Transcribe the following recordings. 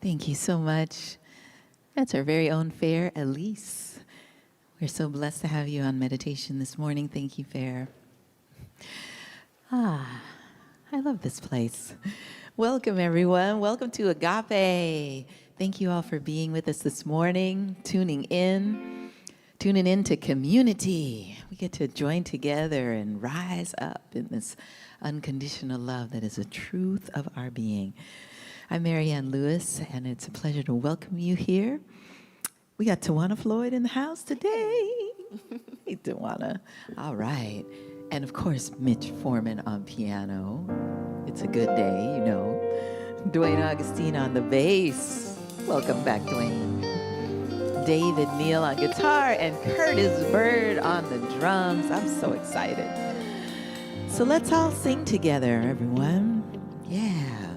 Thank you so much. That's our very own fair Elise. We're so blessed to have you on meditation this morning. Thank you, Fair. I love this place. Welcome, everyone. Welcome to Agape. Thank you all for being with us this morning, tuning in to community. We get to join together and rise up in this unconditional love that is the truth of our being. I'm Marianne Lewis, and it's a pleasure to welcome you here. We got Tawana Floyd in the house today. Hey, Tawana. All right. And, of course, Mitch Foreman on piano. It's a good day, you know. Dwayne Augustine on the bass. Welcome back, Dwayne. David Neal on guitar and Curtis Bird on the drums. I'm so excited. So let's all sing together, everyone. Yeah.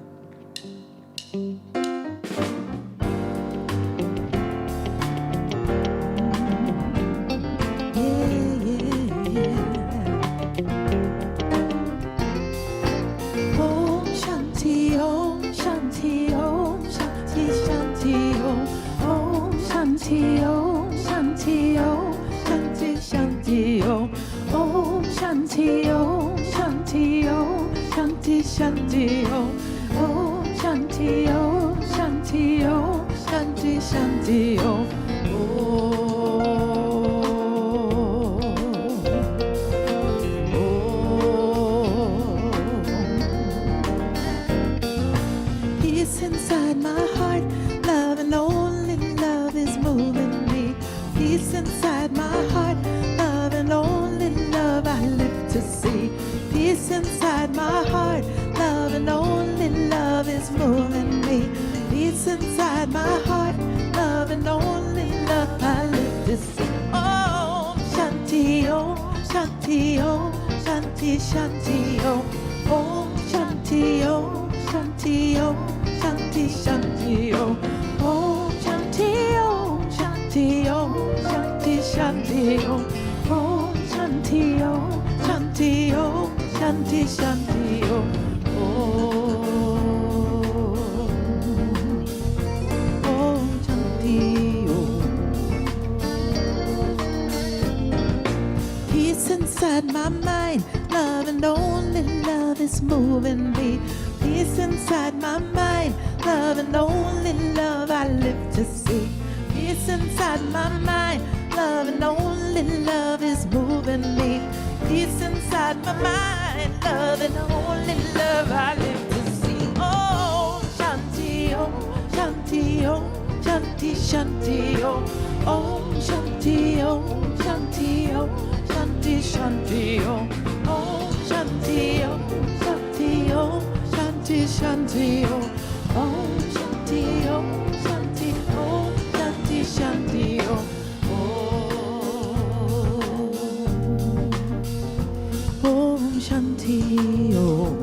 Peace inside my heart, love and only love is moving me. Peace inside my heart, love and only love I live to see. Peace inside my heart, love and only love is moving me. Peace inside my heart, love and only love I live to see. Oh, Shanti, oh, Shanti, oh, Shanti, Shanti, oh, oh, Shanti, oh, Shanti, oh, Shanti, Shanti, oh, oh, Shanti, oh, Shanti, oh, Shanti, Shanti, oh, oh, Shanti, oh, Shanti, oh, Shanti, Shanti, oh, oh, Shanti, oh. Peace inside my mind, love and only love is moving me. Peace inside my mind, love and only love I live to see. Peace inside my mind, love and only love is moving me. Peace inside my mind, love and only love I live to see. Oh, Shanti, oh, Shanti, oh, Shanti, Shanti, oh, oh, Shanti, oh, Shanti, oh, Shanti, Shanti, oh, oh, Shanti, oh, Shanti, oh, Shanti, Shanti, oh, oh, Shanti, oh, Shanti, oh, Shanti, Shanti, oh, oh, Shanti, oh,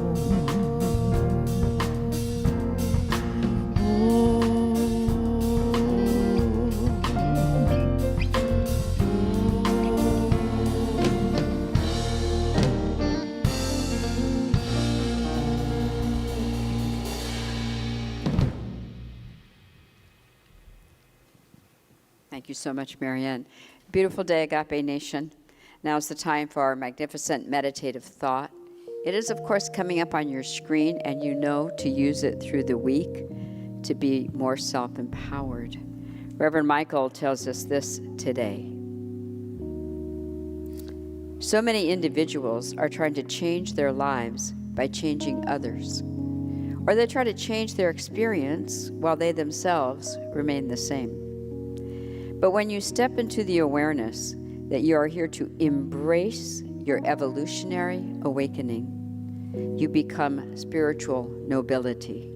Thank you so much, Marianne. Beautiful day, Agape Nation. Now is the time for our magnificent meditative thought. It is, of course, coming up on your screen, and you know to use it through the week to be more self-empowered. Reverend Michael tells us this today. So many individuals are trying to change their lives by changing others, or they try to change their experience while they themselves remain the same. But when you step into the awareness that you are here to embrace your evolutionary awakening, you become spiritual nobility.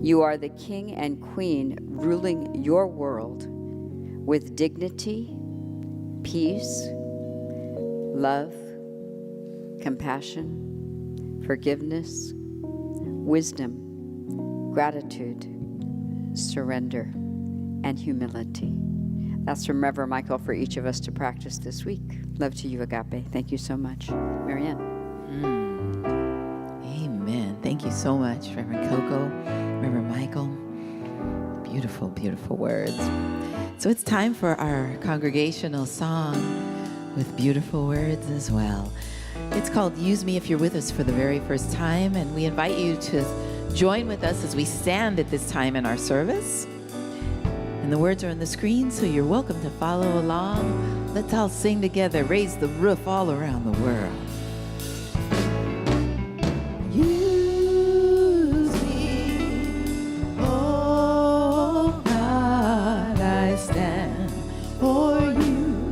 You are the king and queen ruling your world with dignity, peace, love, compassion, forgiveness, wisdom, gratitude, surrender, and humility. That's from Reverend Michael for each of us to practice this week. Love to you, Agape. Thank you so much. Marianne. Amen. Thank you so much, Reverend Coco, Reverend Michael. Beautiful, beautiful words. So it's time for our congregational song with beautiful words as well. It's called Use Me If You're with us for the very first time, and we invite you to join with us as we stand at this time in our service. And the words are on the screen, so you're welcome to follow along. Let's all sing together, raise the roof all around the world. Use me, oh God, I stand for you,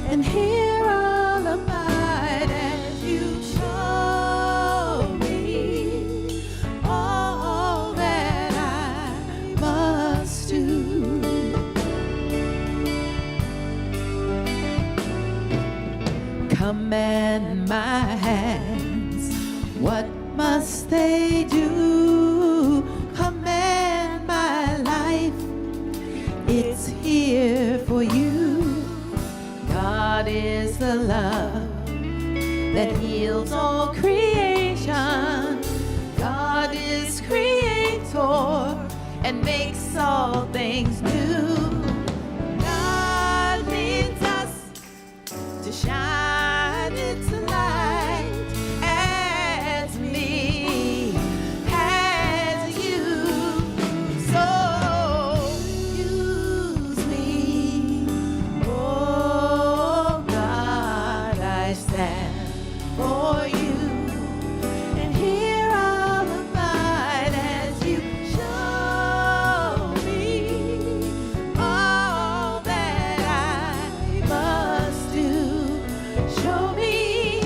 and here I'll abide as you show me all that I must do. Command my hands, what must they do? Command my life, it's here for you. God is the love that heals all creation. God is creator and makes all things new. God leads us to shine its light as me, as you. So use me, oh God, I stand for you, and here I'll abide as you show me all that I must do. Show me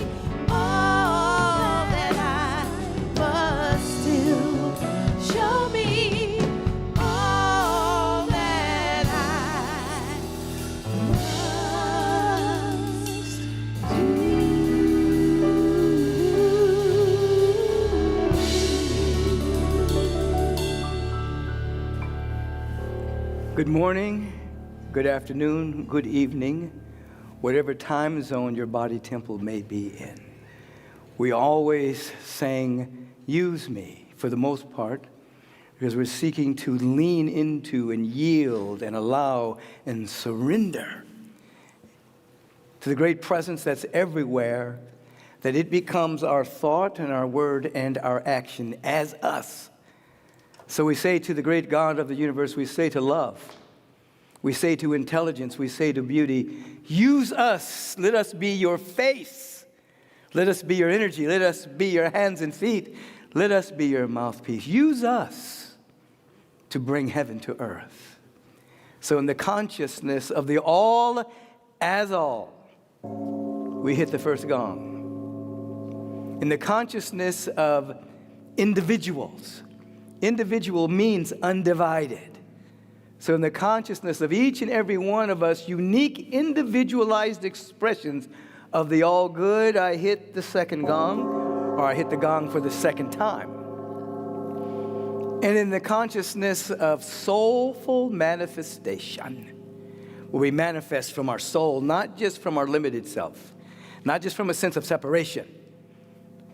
all that I must do. Show me all that I must do. Good morning, good afternoon, good evening, whatever time zone your body temple may be in. We always sang, use me, for the most part, because we're seeking to lean into and yield and allow and surrender to the great presence that's everywhere, that it becomes our thought and our word and our action as us. So we say to the great God of the universe, we say to love, we say to intelligence, we say to beauty, use us, let us be your face, let us be your energy, let us be your hands and feet, let us be your mouthpiece. Use us to bring heaven to earth. So in the consciousness of the all as all, we hit the first gong. In the consciousness of individuals, individual means undivided. So in the consciousness of each and every one of us, unique individualized expressions of the all good, I hit the second gong, or I hit the gong for the second time. And in the consciousness of soulful manifestation, where we manifest from our soul, not just from our limited self, not just from a sense of separation,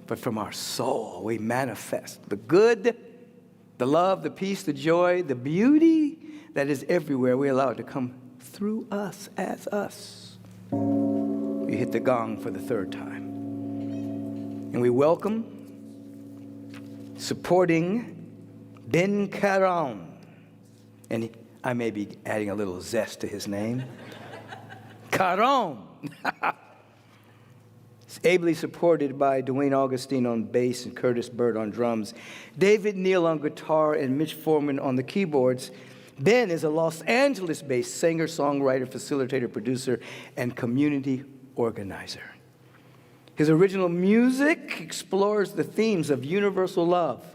but from our soul, we manifest the good, the love, the peace, the joy, the beauty that is everywhere. We allow it to come through us as us. We hit the gong for the third time. And we welcome, supporting Ben Karam. And I may be adding a little zest to his name. Karam. It's ably supported by Dwayne Augustine on bass and Curtis Bird on drums, David Neal on guitar, and Mitch Foreman on the keyboards. Ben is a Los Angeles-based singer, songwriter, facilitator, producer, and community organizer. His original music explores the themes of universal love,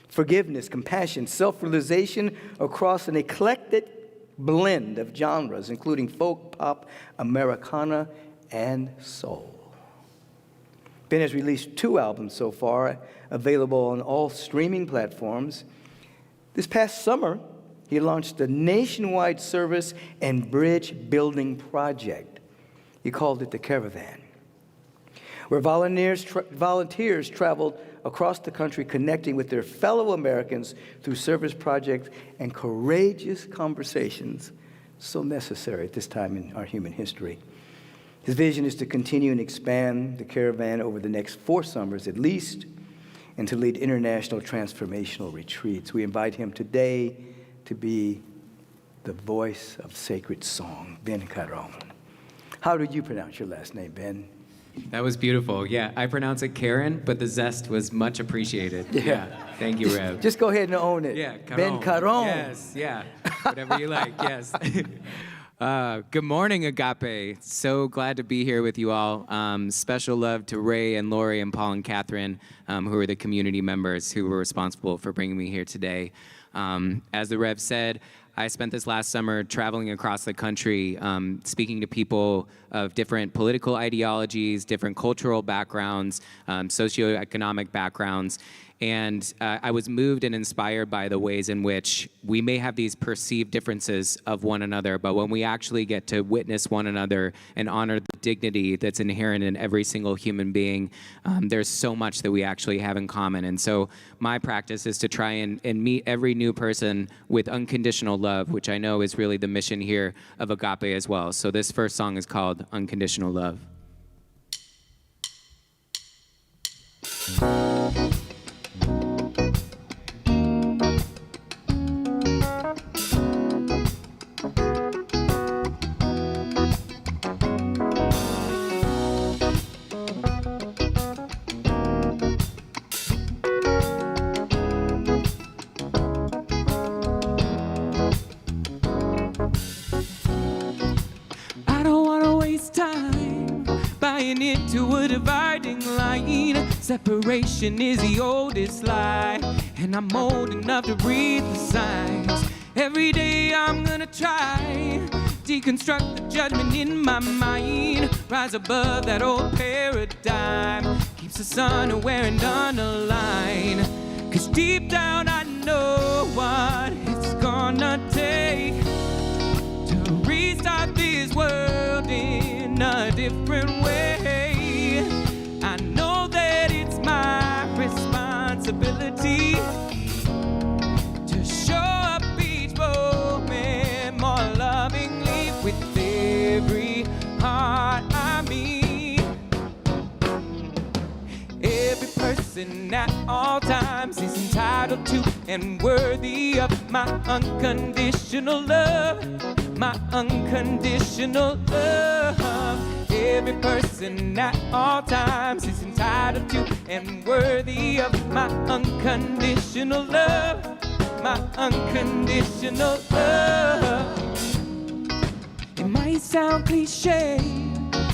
forgiveness, compassion, self-realization across an eclectic blend of genres, including folk, pop, Americana, and soul. Ben has released 2 albums so far, available on all streaming platforms. This past summer, he launched a nationwide service and bridge building project. He called it the Caravan, where volunteers traveled across the country connecting with their fellow Americans through service projects and courageous conversations so necessary at this time in our human history. His vision is to continue and expand the caravan over the next 4 summers at least, and to lead international transformational retreats. We invite him today to be the voice of sacred song, Ben Caron. How do you pronounce your last name, Ben? That was beautiful. Yeah, I pronounce it Karen, but the zest was much appreciated. Yeah. Thank you, Rev. Just go ahead and own it. Yeah, Caron. Ben Caron. Yes, yeah. Whatever you like, yes. Good morning, Agape. So glad to be here with you all. Special love to Ray and Lori and Paul and Catherine, who are the community members who were responsible for bringing me here today. As the Rev said, I spent this last summer traveling across the country, speaking to people of different political ideologies, different cultural backgrounds, socioeconomic backgrounds. And I was moved and inspired by the ways in which we may have these perceived differences of one another, but when we actually get to witness one another and honor the dignity that's inherent in every single human being, there's so much that we actually have in common. And so my practice is to try and meet every new person with unconditional love, which I know is really the mission here of Agape as well. So this first song is called Unconditional Love. Into a dividing line. Separation is the oldest lie, and I'm old enough to read the signs. Every day I'm gonna try deconstruct the judgment in my mind, rise above that old paradigm, keeps the sun aware and unaligned. 'Cause deep down I know what it's gonna take to restart this world in a different way. I know that it's my responsibility to show up each moment more lovingly with every heart I meet. Every person at all times is entitled to and worthy of my unconditional love, my unconditional love. Every person at all times is entitled to and worthy of my unconditional love, my unconditional love. It might sound cliche,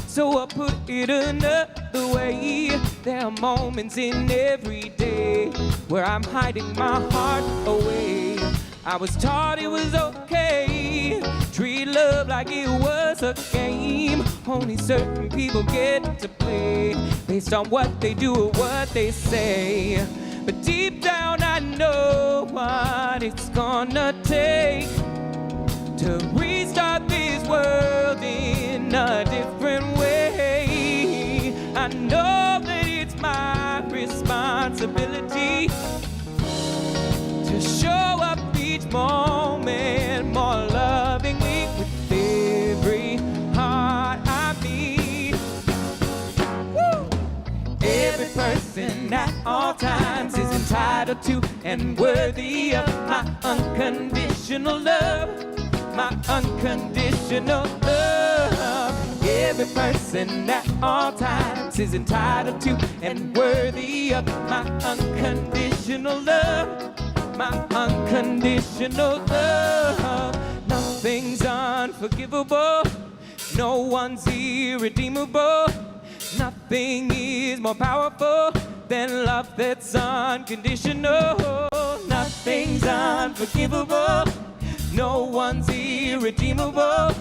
so I'll put it another way. There are moments in every day where I'm hiding my heart away. I was taught it was okay, treat love like it was a game. Only certain people get to play based on what they do or what they say. But deep down I know what it's gonna take to restart this world in a different way. I know that it's my responsibility to show up each moment more lovingly with every heart I meet. Woo! Every person at all times is entitled to and worthy of my unconditional love, my unconditional love. Every person at all times is entitled to and worthy of my unconditional love, my unconditional love. Nothing's unforgivable, no one's irredeemable. Nothing is more powerful than love that's unconditional. Nothing's unforgivable, no one's irredeemable.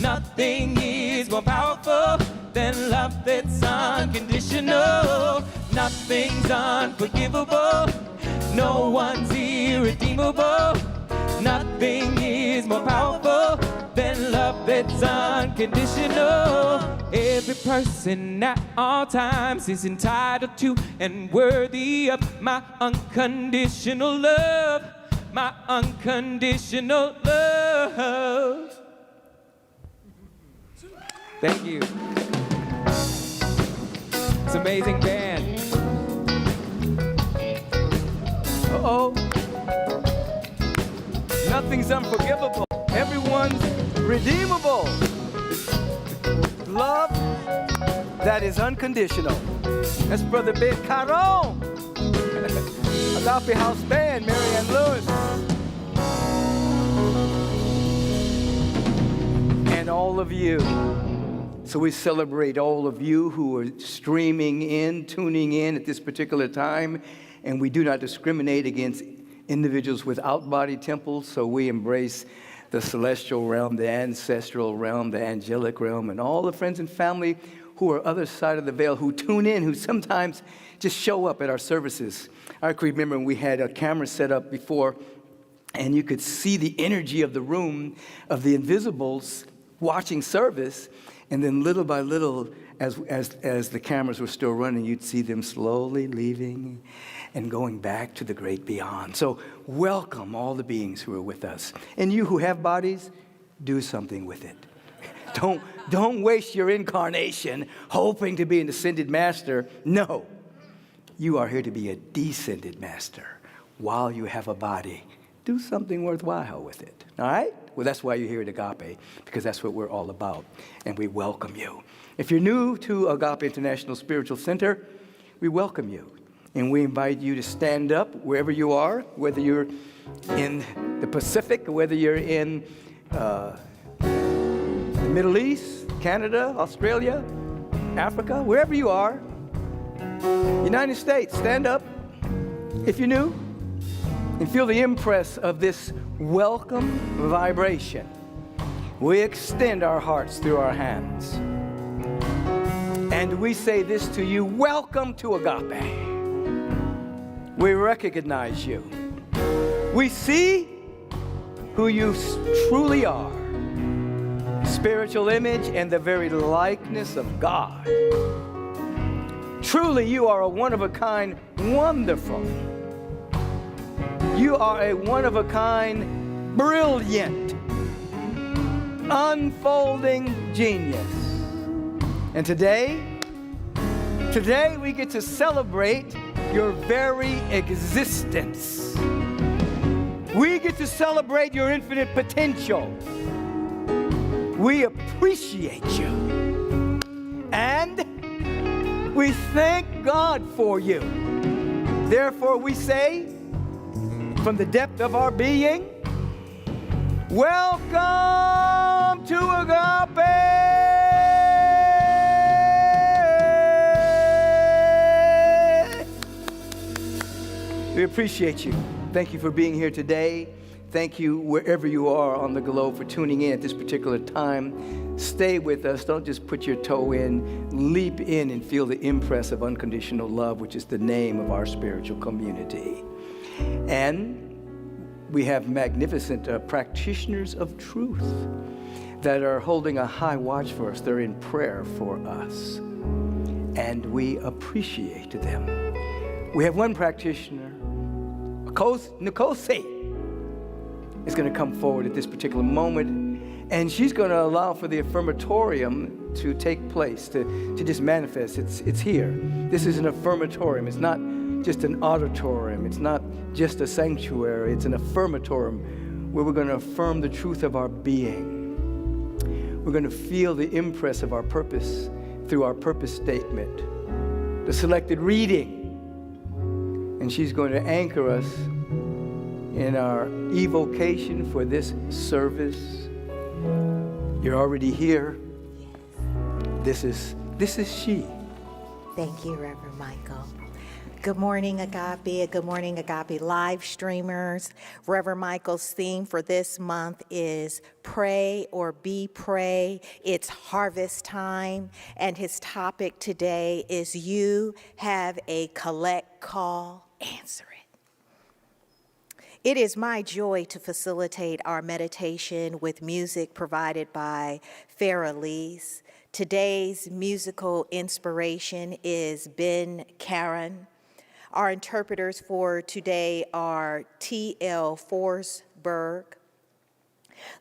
Nothing is more powerful than love that's unconditional. Nothing's unforgivable, no one's irredeemable. Nothing is more powerful than love that's unconditional. Every person at all times is entitled to and worthy of my unconditional love, my unconditional love. Thank you. It's an amazing band. Uh-oh. Nothing's unforgivable. Everyone's redeemable. Love that is unconditional. That's Brother Ben Caron. Agape House Band, Marianne Lewis. And all of you. So we celebrate all of you who are streaming in, tuning in at this particular time. And we do not discriminate against individuals without body temples. So we embrace the celestial realm, the ancestral realm, the angelic realm, and all the friends and family who are other side of the veil, who tune in, who sometimes just show up at our services. I can remember when we had a camera set up before, and you could see the energy of the room of the invisibles watching service, and then little by little, as the cameras were still running, you'd see them slowly leaving and going back to the great beyond. So welcome all the beings who are with us. And you who have bodies, do something with it. Don't waste your incarnation hoping to be an ascended master. No, you are here to be a descended master while you have a body. Do something worthwhile with it, all right? Well, that's why you're here at Agape, because that's what we're all about, and we welcome you. If you're new to Agape International Spiritual Center, we welcome you, and we invite you to stand up wherever you are, whether you're in the Pacific, whether you're in the Middle East, Canada, Australia, Africa, wherever you are. United States, stand up if you're new and feel the impress of this welcome vibration. We extend our hearts through our hands. And we say this to you: welcome to Agape. We recognize you. We see who you truly are. Spiritual image and the very likeness of God. Truly, you are a one-of-a-kind, wonderful. You are a one-of-a-kind, brilliant, unfolding genius. And today we get to celebrate your very existence. We get to celebrate your infinite potential. We appreciate you. And we thank God for you. Therefore, we say, from the depth of our being, welcome to Agape! We appreciate you. Thank you for being here today. Thank you wherever you are on the globe for tuning in at this particular time. Stay with us. Don't just put your toe in. Leap in and feel the impress of unconditional love, which is the name of our spiritual community. And we have magnificent practitioners of truth that are holding a high watch for us. They're in prayer for us. And we appreciate them. We have one practitioner, Nkosi, is going to come forward at this particular moment, and she's going to allow for the affirmatorium to take place, to just manifest. It's here. This is an affirmatorium. It's not just an auditorium. It's not just a sanctuary. It's an affirmatorium where we're going to affirm the truth of our being. We're going to feel the impress of our purpose through our purpose statement, the selected reading, and she's going to anchor us in our evocation for this service. You're already here. Yes. This is she. Thank you, Reverend Michael. Good morning, Agape. Good morning, Agape live streamers. Reverend Michael's theme for this month is Pray or Be Pray. It's harvest time, and his topic today is You Have a Collect Call, Answer it. It is my joy to facilitate our meditation with music provided by Farah Lees. Today's musical inspiration is Ben Caron. Our interpreters for today are T.L. Forsberg.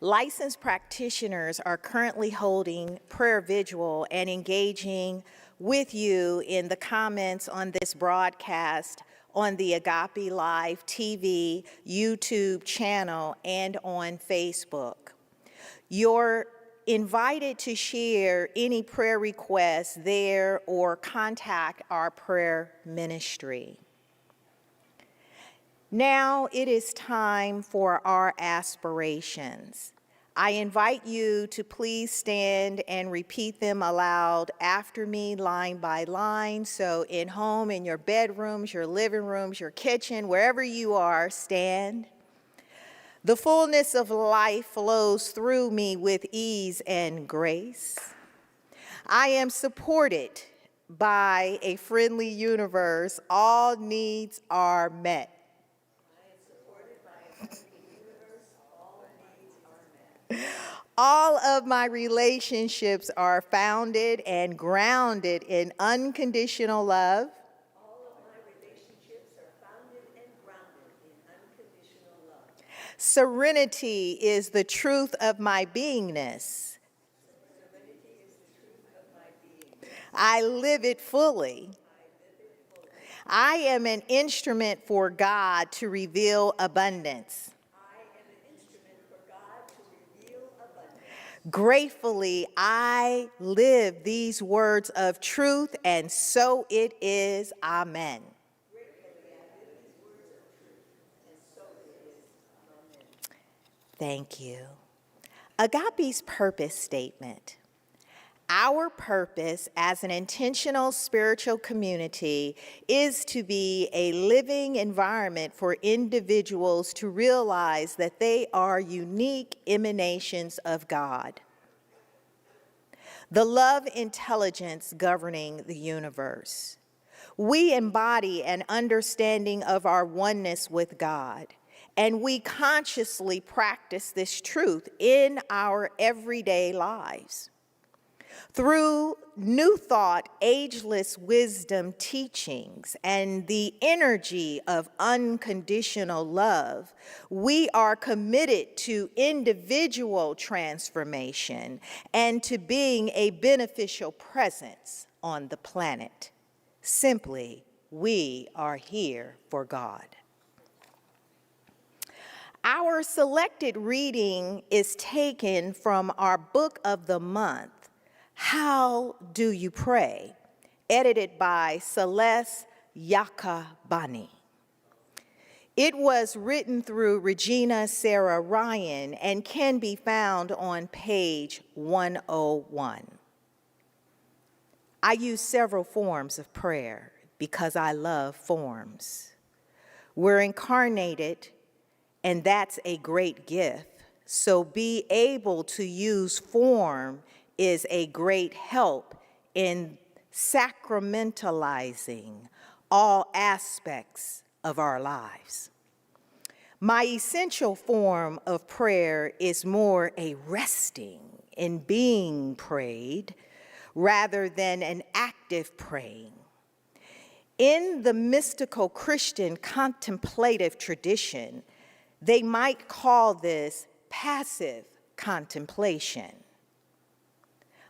Licensed practitioners are currently holding prayer vigil and engaging with you in the comments on this broadcast on the Agape Live TV YouTube channel and on Facebook. You're invited to share any prayer requests there or contact our prayer ministry. Now it is time for our aspirations. I invite you to please stand and repeat them aloud after me, line by line. So in home, in your bedrooms, your living rooms, your kitchen, wherever you are, stand. The fullness of life flows through me with ease and grace. I am supported by a friendly universe. All needs are met. All of my relationships are founded and grounded in unconditional love. Serenity is the truth of my beingness. I live it fully. I am an instrument for God to reveal abundance. Gratefully, I live these words of truth, and so it is. Amen. Thank you. Agape's purpose statement. Our purpose as an intentional spiritual community is to be a living environment for individuals to realize that they are unique emanations of God, the love intelligence governing the universe. We embody an understanding of our oneness with God, and we consciously practice this truth in our everyday lives. Through New Thought, Ageless Wisdom teachings and the energy of unconditional love, we are committed to individual transformation and to being a beneficial presence on the planet. Simply, we are here for God. Our selected reading is taken from our book of the month, How Do You Pray?, edited by Celeste Yakabani. It was written through Regina Sarah Ryan and can be found on page 101. I use several forms of prayer because I love forms. We're incarnated, and that's a great gift. So be able to use form is a great help in sacramentalizing all aspects of our lives. My essential form of prayer is more a resting in being prayed rather than an active praying. In the mystical Christian contemplative tradition, they might call this passive contemplation.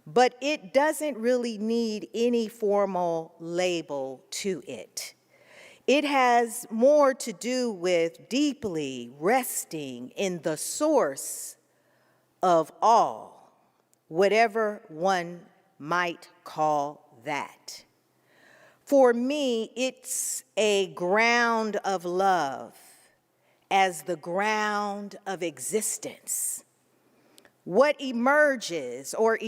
But it doesn't really need any formal label to it. It has more to do with deeply resting in the source of all, whatever one might call that. For me, it's a ground of love as the ground of existence. What emerges or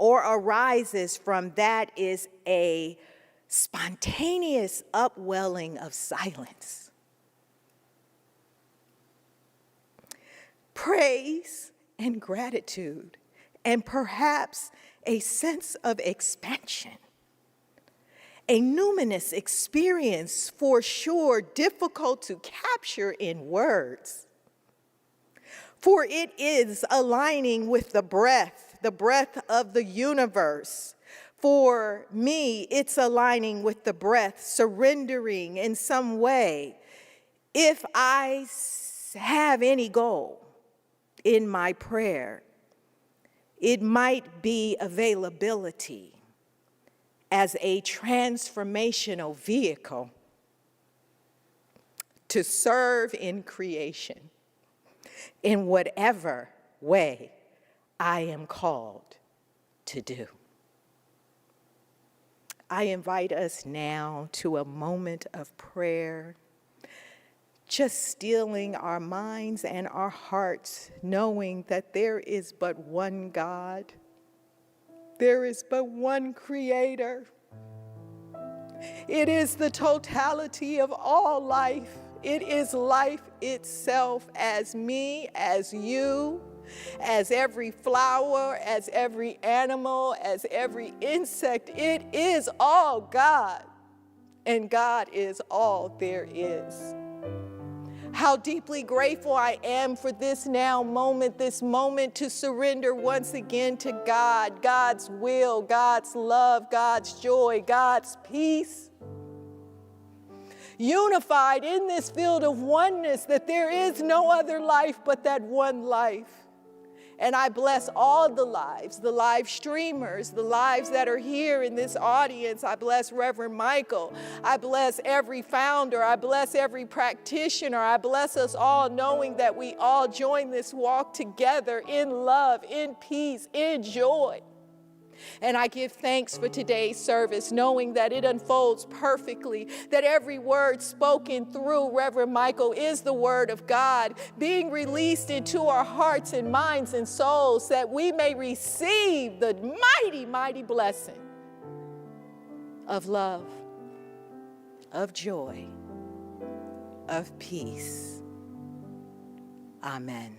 arises from that is a spontaneous upwelling of silence. Praise and gratitude, and perhaps a sense of expansion. A numinous experience, for sure, difficult to capture in words. For it is aligning with the breath of the universe. For me, it's aligning with the breath, surrendering in some way. If I have any goal, in my prayer. It might be availability as a transformational vehicle to serve in creation in whatever way I am called to do. I invite us now to a moment of prayer, just stilling our minds and our hearts, knowing that there is but one God, there is but one Creator. It is the totality of all life. It is life itself, as me, as you, as every flower, as every animal, as every insect. It is all God, and God is all there is. How deeply grateful I am for this moment to surrender once again to God, God's will, God's love, God's joy, God's peace. Unified in this field of oneness, that there is no other life but that one life. And I bless all the live streamers, the lives that are here in this audience. I bless Reverend Michael. I bless every founder. I bless every practitioner. I bless us all, knowing that we all join this walk together in love, in peace, in joy. And I give thanks for today's service, knowing that it unfolds perfectly, that every word spoken through Reverend Michael is the word of God, being released into our hearts and minds and souls, that we may receive the mighty, mighty blessing of love, of joy, of peace. Amen.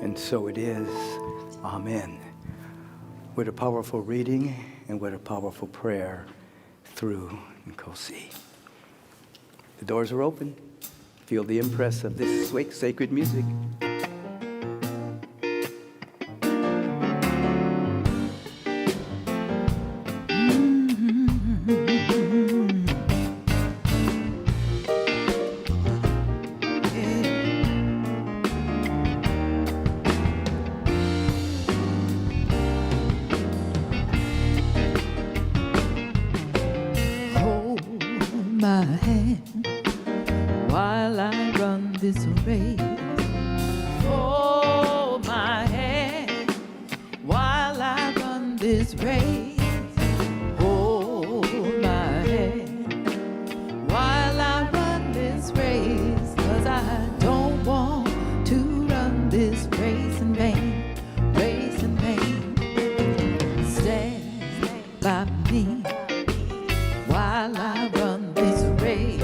And so it is. Amen. What a powerful reading and what a powerful prayer through Nkosi. The doors are open. Feel the impress of this sweet, sacred music. My hand while I run this race. Hold my hand while I run this race. Hold my hand while I run this race. 'Cause I don't want to run this race in vain. Race in vain. Stand by me while I run this race.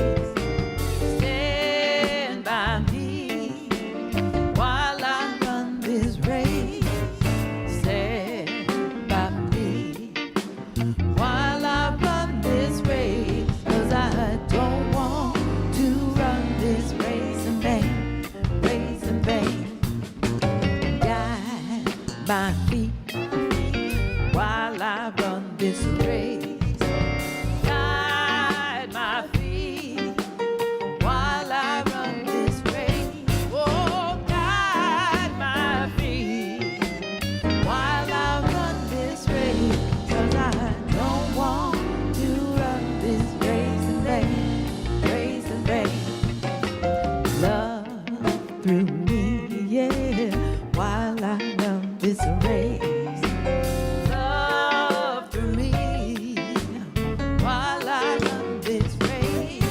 Stand by me while I run this race. Stand by me while I run this race. 'Cause I don't want to run this race in vain. Race in vain. Guide my feet while I run this race. Through me, yeah, while I run this race. Love through me, while I run this race.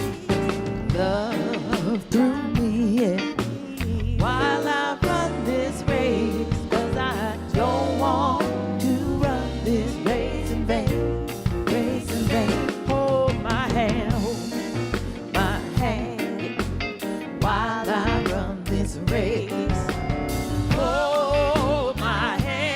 Love through me, yeah, while I run this race. 'Cause I don't want to run this race in vain, race in vain. Hold my hand while I run this race. Hold my hand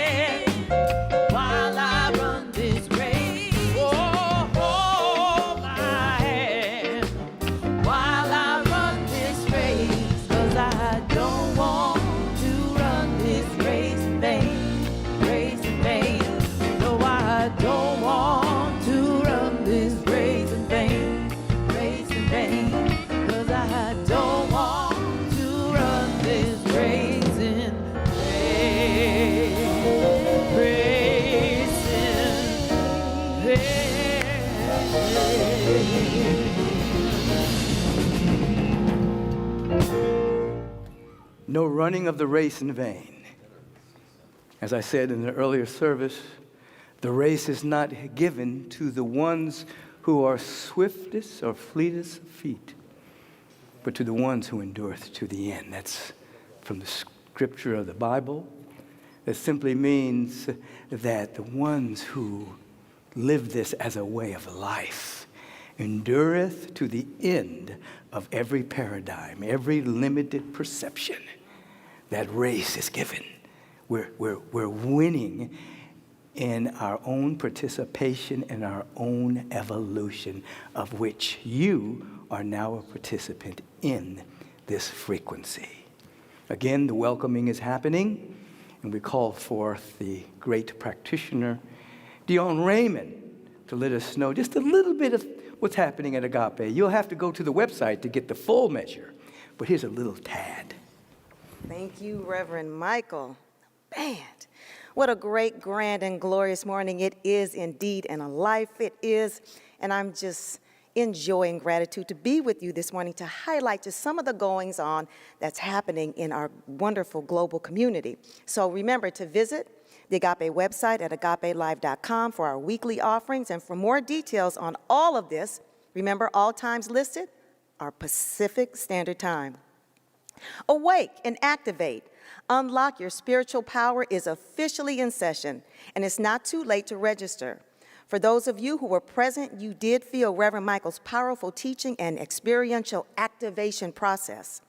no running of the race in vain. As I said in the earlier service, the race is not given to the ones who are swiftest or fleetest of feet, but to the ones who endureth to the end. That's from the scripture of the Bible. That simply means that the ones who live this as a way of life endureth to the end of every paradigm, every limited perception. That race is given. We're winning in our own participation in our own evolution, of which you are now a participant in this frequency. Again, the welcoming is happening, and we call forth the great practitioner, Dion Raymond, to let us know just a little bit of what's happening at Agape. You'll have to go to the website to get the full measure, but here's a little tad. Thank you, Reverend Michael. Man, what a great, grand, and glorious morning it is indeed, and a life it is. And I'm just enjoying gratitude to be with you this morning to highlight just some of the goings on that's happening in our wonderful global community. So remember to visit the Agape website at agapelive.com for our weekly offerings. And for more details on all of this, remember all times listed are Pacific Standard Time. Awake and activate. Unlock Your Spiritual Power is officially in session, and it's not too late to register. For those of you who were present, you did feel Reverend Michael's powerful teaching and experiential activation process.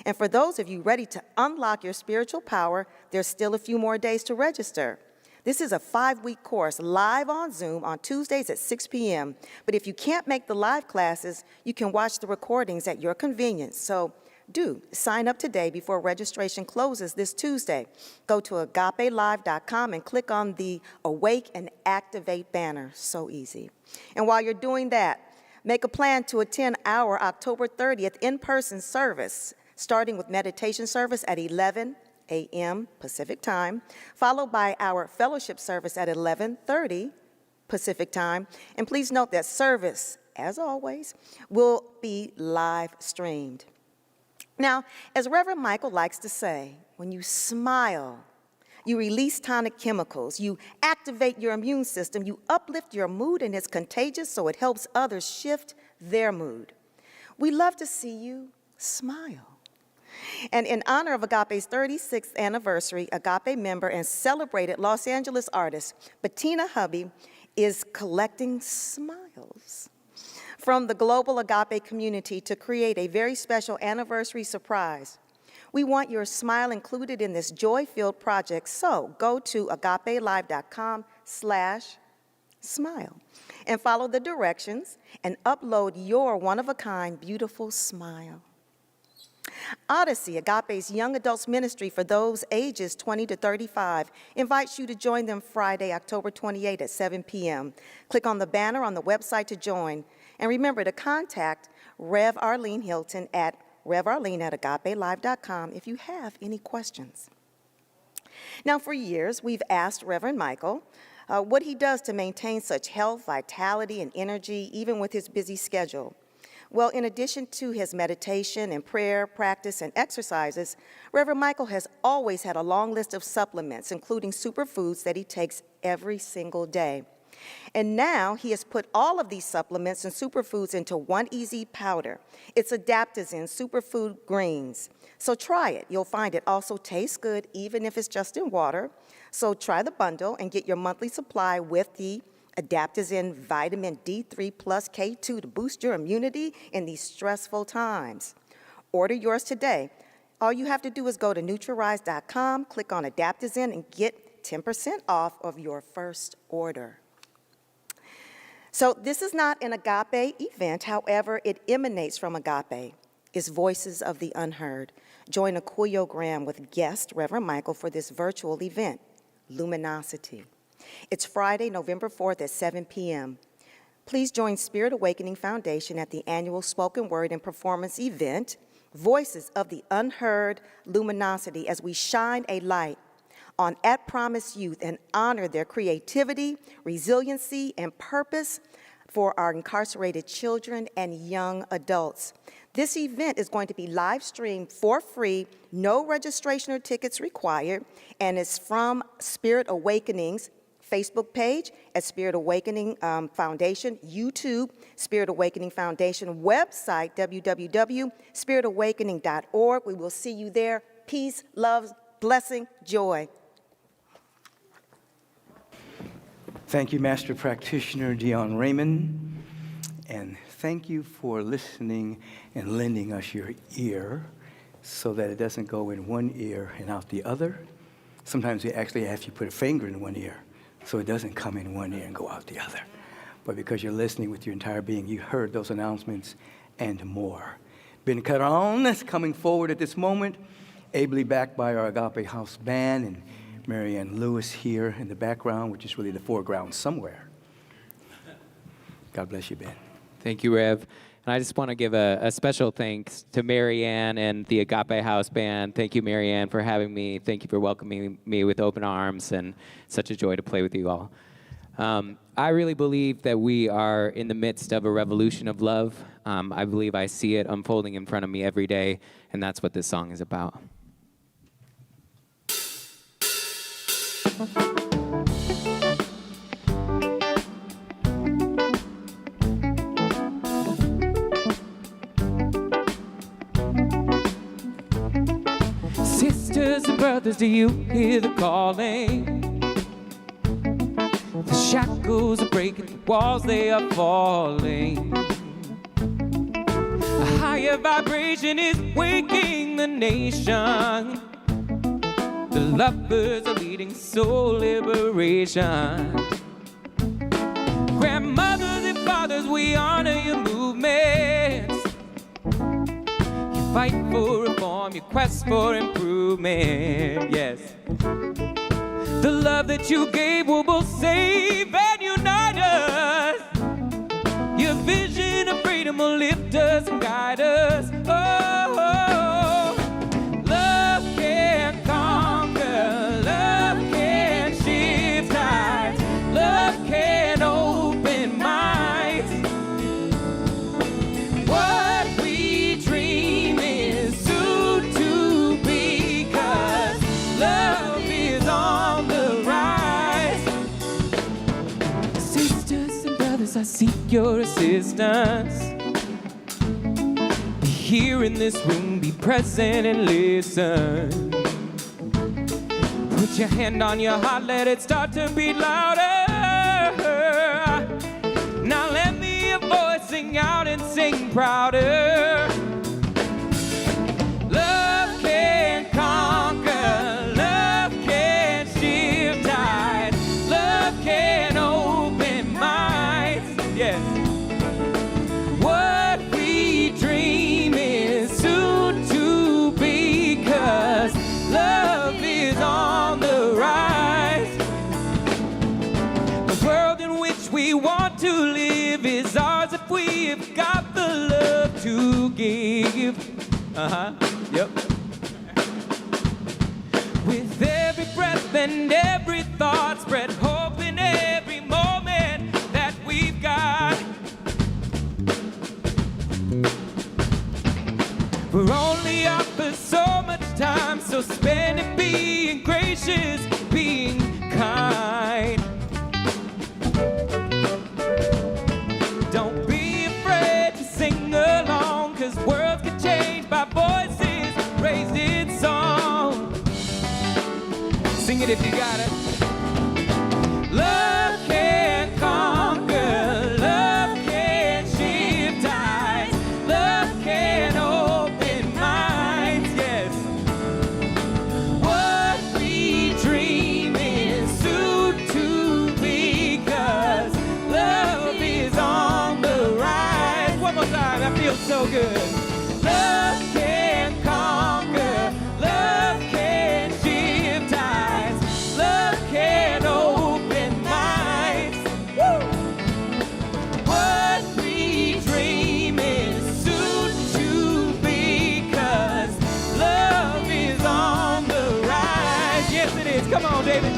And for those of you ready to unlock your spiritual power, there's still a few more days to register. This is a 5-week course live on Zoom on Tuesdays at 6 p.m. But if you can't make the live classes, you can watch the recordings at your convenience. So do sign up today before registration closes this Tuesday. Go to agapelive.com and click on the Awake and Activate banner. So easy. And while you're doing that, make a plan to attend our October 30th in-person service, starting with meditation service at 11 a.m. Pacific time, followed by our fellowship service at 11:30 Pacific time. And please note that service, as always, will be live streamed. Now, as Reverend Michael likes to say, when you smile, you release tonic chemicals, you activate your immune system, you uplift your mood, and it's contagious, so it helps others shift their mood. We love to see you smile. And in honor of Agape's 36th anniversary, Agape member and celebrated Los Angeles artist Bettina Hubby is collecting smiles from the global Agape community to create a very special anniversary surprise. We want your smile included in this joy-filled project, so go to agapelive.com/smile and follow the directions and upload your one-of-a-kind beautiful smile. Odyssey, Agape's young adults ministry for those ages 20 to 35, invites you to join them Friday, October 28 at 7 p.m. Click on the banner on the website to join. And remember to contact Rev Arlene Hilton at revarlene@agapelive.com if you have any questions. Now, for years, we've asked Reverend Michael what he does to maintain such health, vitality, and energy, even with his busy schedule. Well, in addition to his meditation and prayer, practice, and exercises, Reverend Michael has always had a long list of supplements, including superfoods that he takes every single day. And now he has put all of these supplements and superfoods into one easy powder. It's Adaptogene Superfood Greens. So try it. You'll find it also tastes good, even if it's just in water. So try the bundle and get your monthly supply with the Adaptogene Vitamin D3 plus K2 to boost your immunity in these stressful times. Order yours today. All you have to do is go to Nutririse.com, click on Adaptogene, and get 10% off of your first order. So this is not an Agape event. However, it emanates from Agape. It's Voices of the Unheard. Join Aquilio Graham with guest Reverend Michael for this virtual event, Luminosity. It's Friday, November 4th at 7 p.m. Please join Spirit Awakening Foundation at the annual Spoken Word and Performance event, Voices of the Unheard Luminosity, as we shine a light on At Promise youth and honor their creativity, resiliency, and purpose for our incarcerated children and young adults. This event is going to be live streamed for free, no registration or tickets required, and it's from Spirit Awakening's Facebook page at Spirit Awakening Foundation, YouTube, Spirit Awakening Foundation, website, www.spiritawakening.org. We will see you there. Peace, love, blessing, joy. Thank you, Master Practitioner Dion Raymond. And thank you for listening and lending us your ear so that it doesn't go in one ear and out the other. Sometimes we actually have you put a finger in one ear so it doesn't come in one ear and go out the other. But because you're listening with your entire being, you heard those announcements and more. Ben Caron is coming forward at this moment, ably backed by our Agape House Band, and Marianne Lewis here in the background, which is really the foreground somewhere. God bless you, Ben. Thank you, Rev. And I just want to give a special thanks to Marianne and the Agape House Band. Thank you, Marianne, for having me. Thank you for welcoming me with open arms, and such a joy to play with you all. I really believe that we are in the midst of a revolution of love. I believe I see it unfolding in front of me every day, and that's what this song is about. Sisters and brothers, do you hear the calling? The shackles are breaking, the walls, they are falling. A higher vibration is waking the nation. The lovers are leading soul liberation. Grandmothers and fathers, we honor your movements. You fight for reform, your quest for improvement, yes. The love that you gave will both save and unite us. Your vision of freedom will lift us and guide us. Oh, love can conquer, love can shift tides, love can open minds. What we dream is soon to be, 'cause love is on the rise. Sisters and brothers, I seek your assistance. Be here in this room, be present and listen. Put your hand on your heart, let it start to beat louder. Now let me your voice sing out and sing prouder. Love can conquer, love can shift tides, love can open minds, yes. What we dream is soon to be, 'cause love is on the rise. The world in which we want to live is ours if we have got the love to give. Yep. With every breath and every thought, spread hope in every moment that we've got. We're only up for so much time, so spend it being gracious, being kind. Don't be afraid to sing along, 'cause worlds can change by voices raised in song. Sing it if you got it. Love can conquer, love can shift tides, love can open minds, yes. What we dream is soon to be, 'cause love is on the rise. One more time, that feels so good. Love can conquer, love can shift tides, love can open minds. Woo! What we dream is soon to be, 'cause love is on the rise. Yes, it is. Come on, David.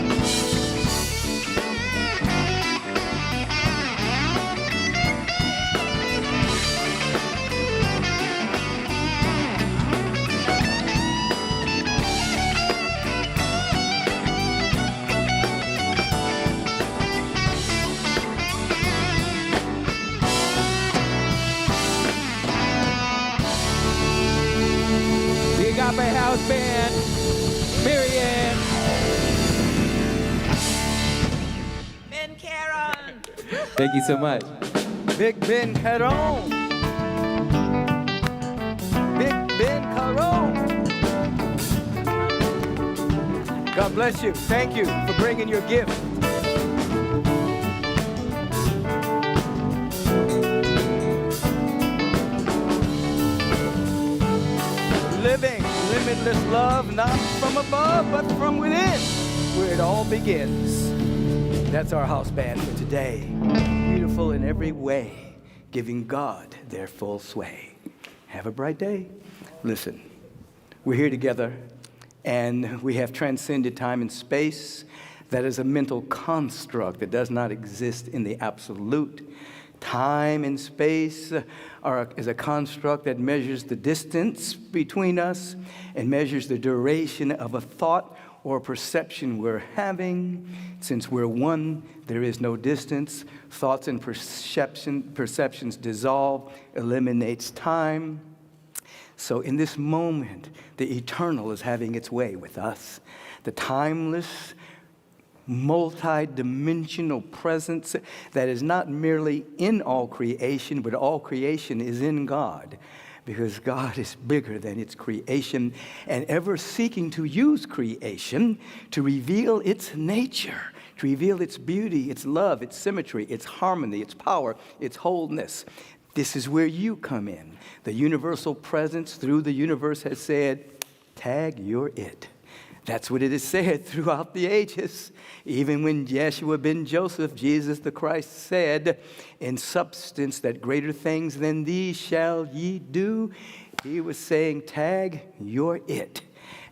band, Marianne. Ben Caron. Thank you so much. Big Ben Caron. Big Ben Caron. God bless you. Thank you for bringing your gift. Living limitless love, not from above, but from within, where it all begins. That's our house band for today. Beautiful in every way, giving God their full sway. Have a bright day. Listen, we're here together, and we have transcended time and space. That is a mental construct that does not exist in the absolute. Time and space is a construct that measures the distance between us and measures the duration of a thought or perception we're having. Since we're one, there is no distance. Thoughts and perceptions dissolve, eliminates time. So in this moment, the eternal is having its way with us. The timeless, multi-dimensional presence that is not merely in all creation, but all creation is in God, because God is bigger than its creation and ever seeking to use creation to reveal its nature, to reveal its beauty, its love, its symmetry, its harmony, its power, its wholeness. This is where you come in. The universal presence through the universe has said, tag, you're it. That's what it is said throughout the ages. Even when Yeshua ben Joseph, Jesus the Christ, said, in substance, that greater things than these shall ye do, he was saying, tag, you're it.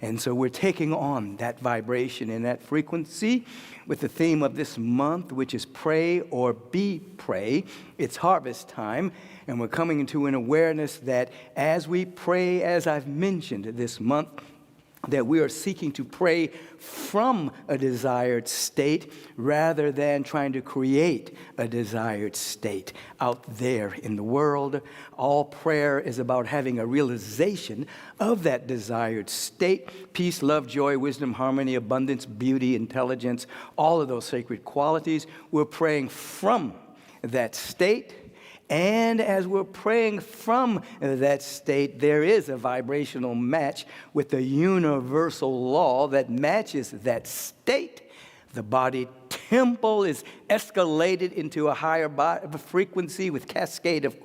And so we're taking on that vibration and that frequency with the theme of this month, which is pray or be pray. It's harvest time, and we're coming into an awareness that as we pray, as I've mentioned this month, that we are seeking to pray from a desired state rather than trying to create a desired state out there in the world. All prayer is about having a realization of that desired state. Peace, love, joy, wisdom, harmony, abundance, beauty, intelligence, all of those sacred qualities. We're praying from that state. And as we're praying from that state, there is a vibrational match with the universal law that matches that state. The body temple is escalated into a higher frequency with cascade of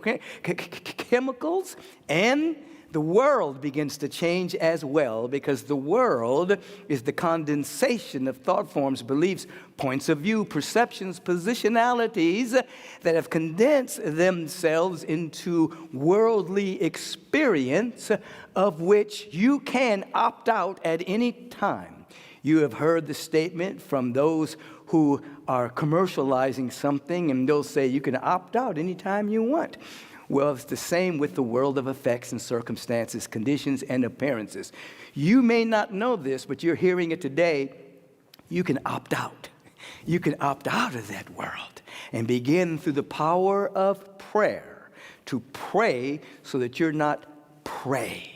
chemicals, and the world begins to change as well, because the world is the condensation of thought forms, beliefs, points of view, perceptions, positionalities that have condensed themselves into worldly experience, of which you can opt out at any time. You have heard the statement from those who are commercializing something, and they'll say you can opt out anytime you want. Well, it's the same with the world of effects and circumstances, conditions, and appearances. You may not know this, but you're hearing it today. You can opt out. You can opt out of that world and begin through the power of prayer to pray so that you're not prey.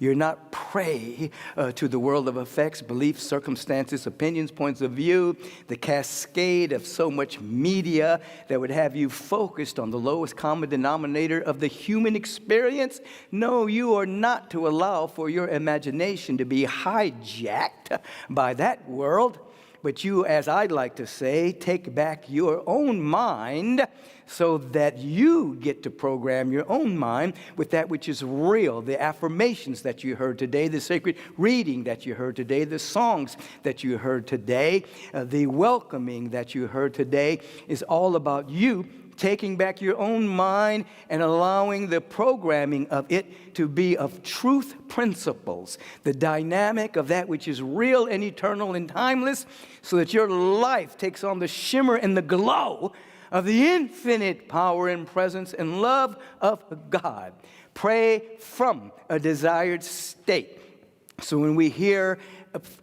You're not prey to the world of effects, beliefs, circumstances, opinions, points of view, the cascade of so much media that would have you focused on the lowest common denominator of the human experience. No, you are not to allow for your imagination to be hijacked by that world. But you, as I'd like to say, take back your own mind so that you get to program your own mind with that which is real. The affirmations that you heard today, the sacred reading that you heard today, the songs that you heard today, the welcoming that you heard today is all about you taking back your own mind and allowing the programming of it to be of truth principles, the dynamic of that which is real and eternal and timeless, so that your life takes on the shimmer and the glow of the infinite power and presence and love of God. Pray from a desired state. So when we hear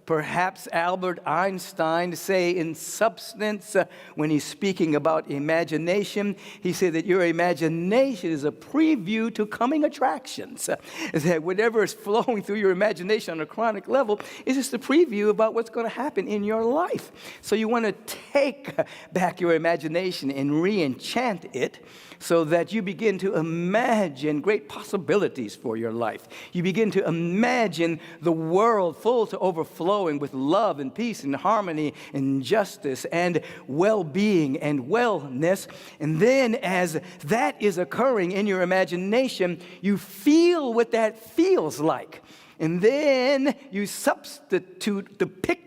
perhaps Albert Einstein say in substance when he's speaking about imagination. He said that your imagination is a preview to coming attractions. That whatever is flowing through your imagination on a chronic level is just a preview about what's going to happen in your life. So you want to take back your imagination and re-enchant it so that you begin to imagine great possibilities for your life. You begin to imagine the world full to overflowing with love and peace and harmony and justice and well-being and wellness. And then as that is occurring in your imagination, you feel what that feels like. And then you substitute the pictures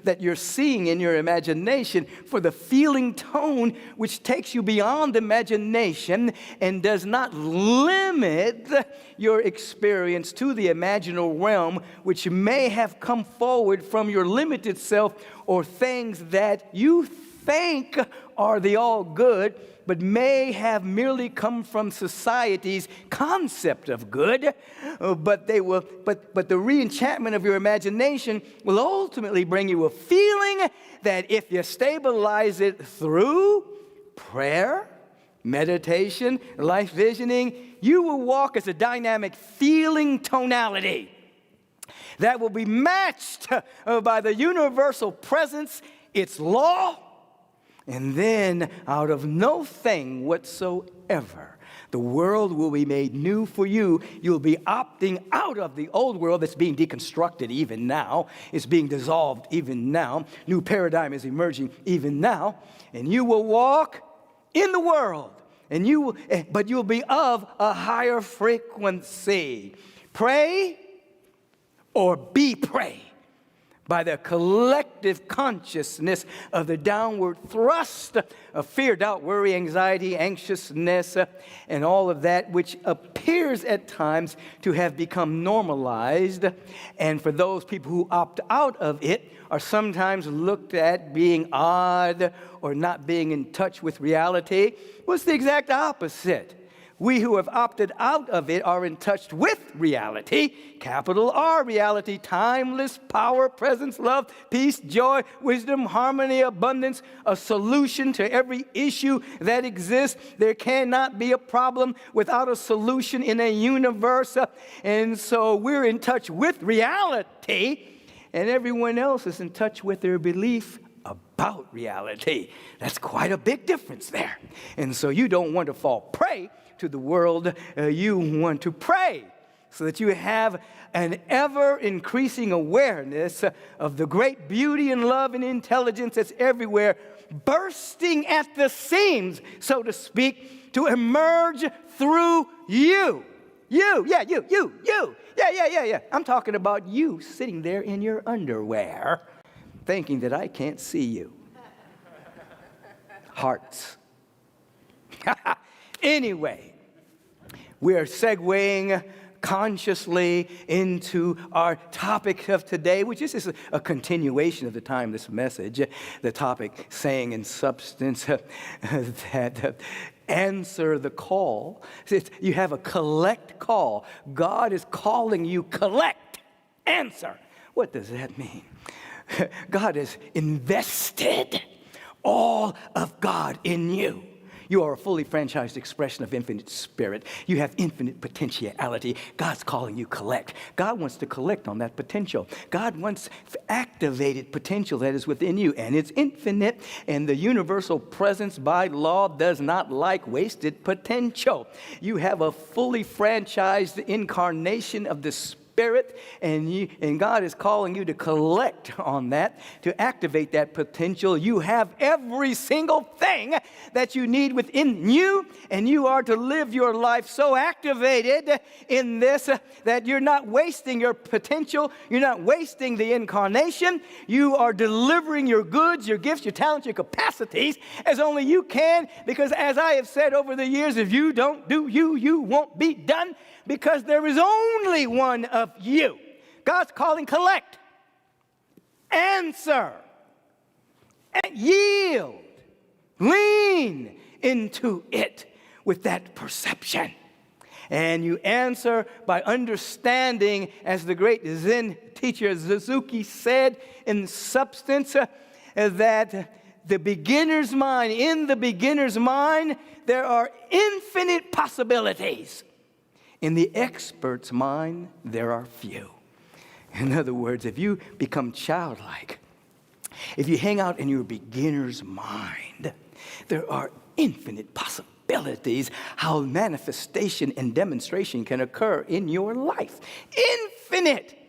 that you're seeing in your imagination for the feeling tone, which takes you beyond imagination and does not limit your experience to the imaginal realm, which may have come forward from your limited self or things that you think are the all good, but may have merely come from society's concept of good. But the re-enchantment of your imagination will ultimately bring you a feeling that if you stabilize it through prayer, meditation, life visioning, you will walk as a dynamic feeling tonality that will be matched by the universal presence, its law. And then, out of no thing whatsoever, the world will be made new for you. You'll be opting out of the old world that's being deconstructed even now. It's being dissolved even now. New paradigm is emerging even now. And you will walk in the world. But you'll be of a higher frequency. Pray or be prayed by the collective consciousness of the downward thrust of fear, doubt, worry, anxiety, anxiousness, and all of that which appears at times to have become normalized. And for those people who opt out of it are sometimes looked at being odd or not being in touch with reality. Well, it's the exact opposite. We who have opted out of it are in touch with reality, capital R reality, timeless power, presence, love, peace, joy, wisdom, harmony, abundance, a solution to every issue that exists. There cannot be a problem without a solution in a universe. And so we're in touch with reality, and everyone else is in touch with their belief about reality. That's quite a big difference there. And so you don't want to fall prey to the world. You want to pray so that you have an ever-increasing awareness of the great beauty and love and intelligence that's everywhere, bursting at the seams, so to speak, to emerge through you. You. Yeah. I'm talking about you sitting there in your underwear, thinking that I can't see you. Hearts. Anyway, we are segueing consciously into our topic of today, which is a continuation of the timeless message. The topic saying in substance that answer the call. You have a collect call. God is calling you collect, answer. What does that mean? God has invested all of God in you. You are a fully franchised expression of infinite spirit. You have infinite potentiality. God's calling you collect. God wants to collect on that potential. God wants activated potential that is within you, and it's infinite, and the universal presence by law does not like wasted potential. You have a fully franchised incarnation of the Spirit, and God is calling you to collect on that, to activate that potential. You have every single thing that you need within you, and you are to live your life so activated in this that you're not wasting your potential, you're not wasting the incarnation, you are delivering your goods, your gifts, your talents, your capacities as only you can, because as I have said over the years, if you don't do you won't be done, because there is only one of you. God's calling collect, answer, and yield, lean into it with that perception. And you answer by understanding, as the great Zen teacher Suzuki said, in substance, that the beginner's mind, in the beginner's mind, there are infinite possibilities. In the expert's mind, there are few. In other words, if you become childlike, if you hang out in your beginner's mind, there are infinite possibilities how manifestation and demonstration can occur in your life. Infinite.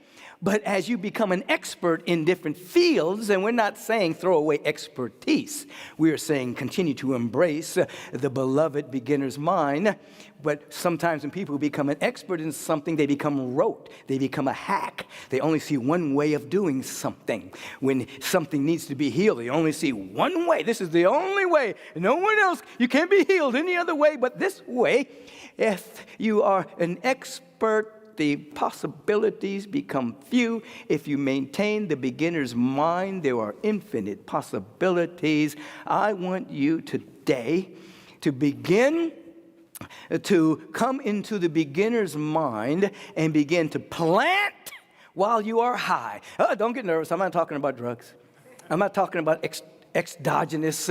But as you become an expert in different fields, and we're not saying throw away expertise, we are saying continue to embrace the beloved beginner's mind. But sometimes when people become an expert in something, they become rote. They become a hack. They only see one way of doing something. When something needs to be healed, they only see one way. This is the only way. No one else. You can't be healed any other way but this way. If you are an expert, the possibilities become few. If you maintain the beginner's mind, there are infinite possibilities. I want you today to begin to come into the beginner's mind and begin to plant while you are high. Don't get nervous. I'm not talking about drugs. I'm not talking about exogenous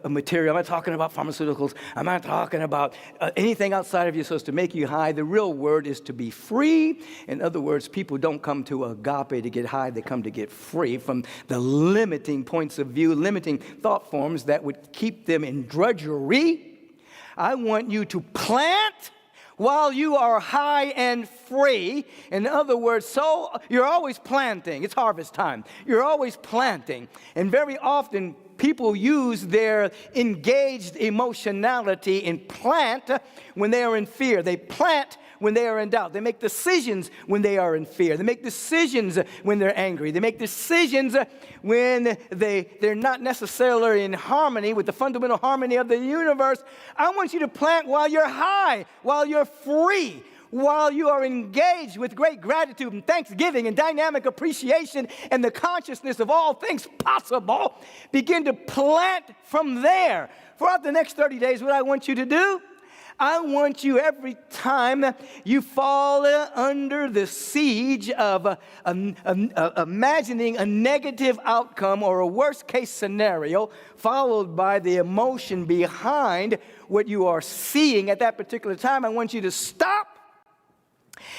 material. I'm not talking about pharmaceuticals. I'm not talking about anything outside of you so as to make you high. The real word is to be free. In other words, people don't come to Agape to get high. They come to get free from the limiting points of view, limiting thought forms that would keep them in drudgery. I want you to plant while you are high and free. In other words, so you're always planting. It's harvest time. You're always planting. And very often people use their engaged emotionality in plant when they are in fear. They plant when they are in doubt. They make decisions when they are in fear. They make decisions when they're angry. They make decisions when they're not necessarily in harmony with the fundamental harmony of the universe. I want you to plant while you're high, while you're free, while you are engaged with great gratitude and thanksgiving and dynamic appreciation and the consciousness of all things possible. Begin to plant from there. Throughout the next 30 days, what I want you to do, I want you every time you fall under the siege of imagining a negative outcome or a worst case scenario, followed by the emotion behind what you are seeing at that particular time, I want you to stop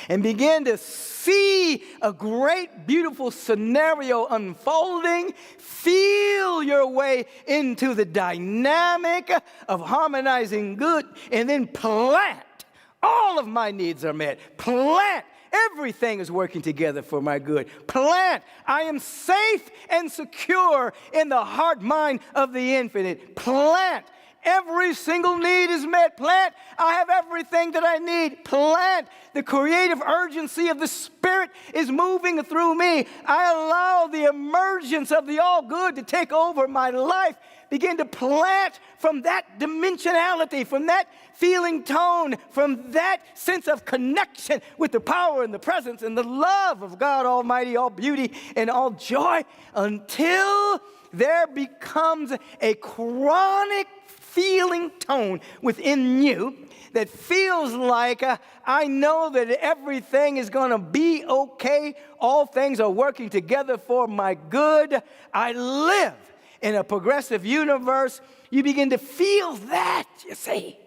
and begin to see a great, beautiful scenario unfolding. Feel your way into the dynamic of harmonizing good, and then plant. All of my needs are met. Plant. Everything is working together for my good. Plant. I am safe and secure in the heart mind of the infinite. Plant. Every single need is met. Plant. I have everything that I need. Plant. The creative urgency of the Spirit is moving through me. I allow the emergence of the all good to take over my life. Begin to plant from that dimensionality, from that feeling tone, from that sense of connection with the power and the presence and the love of God Almighty, all beauty and all joy, until there becomes a chronic feeling tone within you that feels like I know that everything is going to be okay. All things are working together for my good. I live in a progressive universe. You begin to feel that, you see.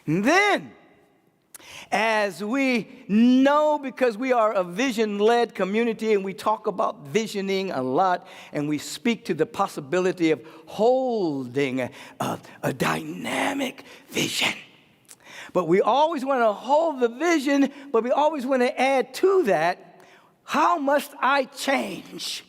And then, as we know, because we are a vision-led community and we talk about visioning a lot and we speak to the possibility of holding a dynamic vision. But we always want to hold the vision, but we always want to add to that, how must I change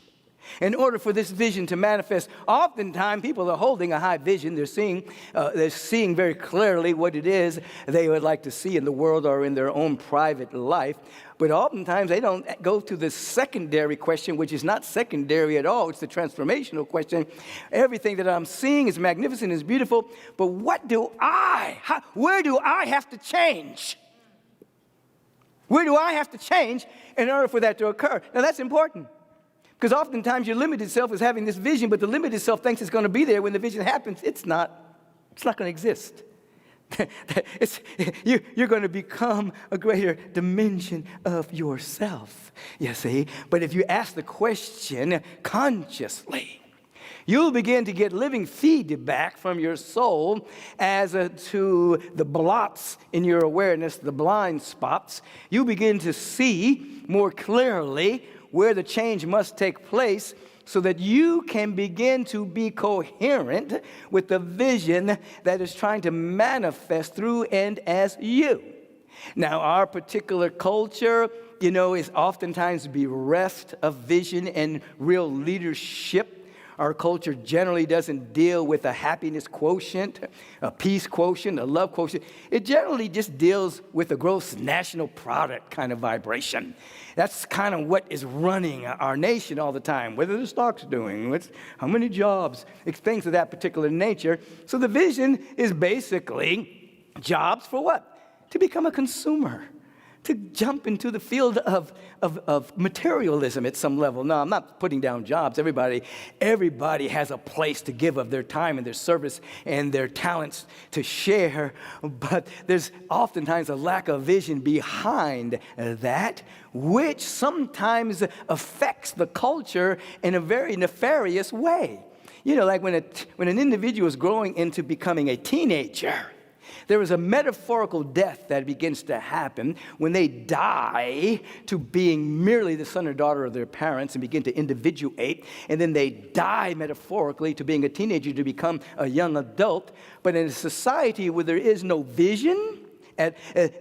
in order for this vision to manifest? Oftentimes, people are holding a high vision. They're seeing very clearly what it is they would like to see in the world or in their own private life. But oftentimes, they don't go to the secondary question, which is not secondary at all. It's the transformational question. Everything that I'm seeing is magnificent, is beautiful. But where do I have to change? Where do I have to change in order for that to occur? Now, that's important. Because oftentimes your limited self is having this vision, but the limited self thinks it's going to be there. When the vision happens, it's not going to exist. You're going to become a greater dimension of yourself, you see. But if you ask the question consciously, you'll begin to get living feedback from your soul as to the blots in your awareness, the blind spots. You begin to see more clearly where the change must take place so that you can begin to be coherent with the vision that is trying to manifest through and as you. Now, our particular culture, is oftentimes bereft of vision and real leadership. Our culture generally doesn't deal with a happiness quotient, a peace quotient, a love quotient. It generally just deals with a gross national product kind of vibration. That's kind of what is running our nation all the time, whether the stock's doing, how many jobs, it's things of that particular nature. So the vision is basically jobs for what? To become a consumer, to jump into the field of materialism at some level. No, I'm not putting down jobs. Everybody has a place to give of their time and their service and their talents to share, but there's oftentimes a lack of vision behind that, which sometimes affects the culture in a very nefarious way. Like when an individual is growing into becoming a teenager, there is a metaphorical death that begins to happen when they die to being merely the son or daughter of their parents and begin to individuate, and then they die metaphorically to being a teenager to become a young adult. But in a society where there is no vision,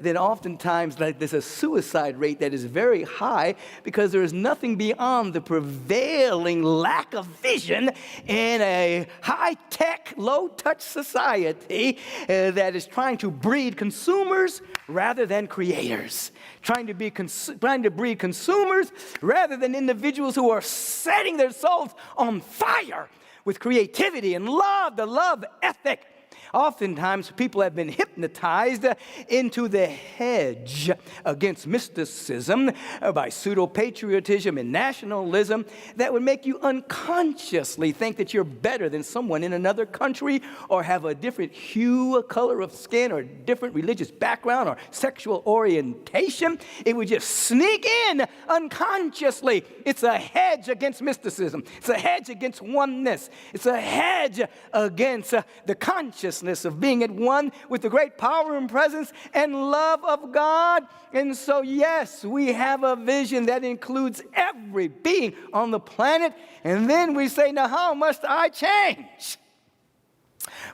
then oftentimes there's a suicide rate that is very high because there is nothing beyond the prevailing lack of vision in a high-tech, low-touch society that is trying to breed consumers rather than creators, trying to breed consumers rather than individuals who are setting their souls on fire with creativity and love, the love ethic. Oftentimes, people have been hypnotized into the hedge against mysticism by pseudo-patriotism and nationalism that would make you unconsciously think that you're better than someone in another country or have a different hue, color of skin, or different religious background or sexual orientation. It would just sneak in unconsciously. It's a hedge against mysticism. It's a hedge against oneness. It's a hedge against the consciousness of being at one with the great power and presence and love of God. And so, yes, we have a vision that includes every being on the planet. And then we say, now how must I change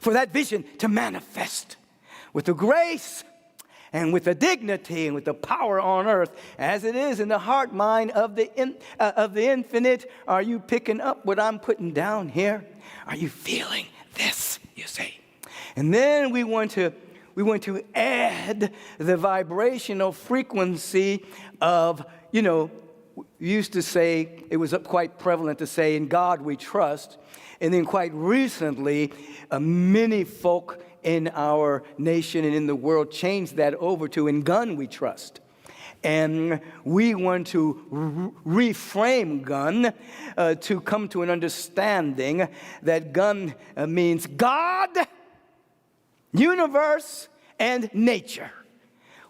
for that vision to manifest with the grace and with the dignity and with the power on earth as it is in the heart mind of the infinite? Are you picking up what I'm putting down here? Are you feeling this, you see? And then we want to add the vibrational frequency of, we used to say, it was quite prevalent to say, in God we trust. And then quite recently, many folk in our nation and in the world changed that over to, in gun we trust. And we want to reframe gun to come to an understanding that gun means God, universe, and nature.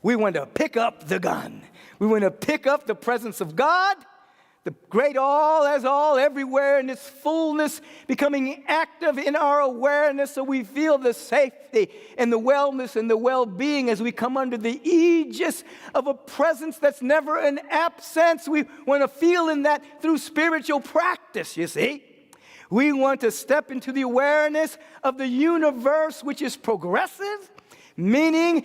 We want to pick up the gun. We want to pick up the presence of God, the great all as all, everywhere in its fullness, becoming active in our awareness so we feel the safety and the wellness and the well-being as we come under the aegis of a presence that's never an absence. We want to feel in that through spiritual practice, you see. We want to step into the awareness of the universe, which is progressive, meaning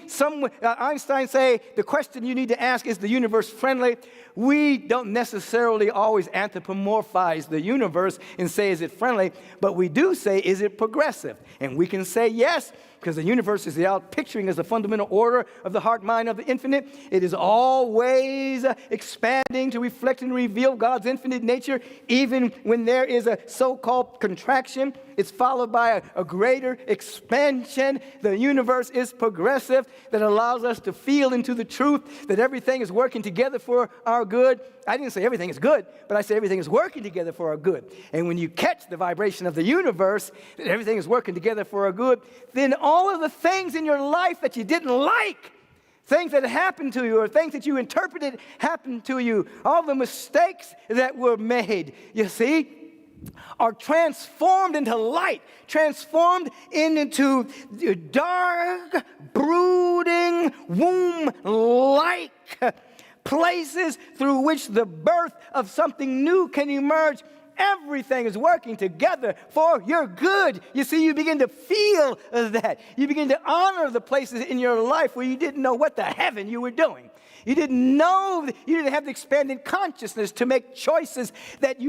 Einstein say the question you need to ask, is the universe friendly? We don't necessarily always anthropomorphize the universe and say, is it friendly? But we do say, is it progressive? And we can say yes, because the universe is out picturing as the fundamental order of the heart mind of the infinite. It is always expanding to reflect and reveal God's infinite nature. Even when there is a so-called contraction, it's followed by a greater expansion. The universe is progressive that allows us to feel into the truth that everything is working together for our good. I didn't say everything is good, but I say everything is working together for our good. And when you catch the vibration of the universe, that everything is working together for our good, then all of the things in your life that you didn't like, things that happened to you or things that you interpreted happened to you, all the mistakes that were made, you see, are transformed into light, transformed into dark, brooding, womb-like places through which the birth of something new can emerge. Everything is working together for your good. You see, you begin to feel that. You begin to honor the places in your life where you didn't know what the heaven you were doing. You didn't know, you didn't have the expanded consciousness to make choices that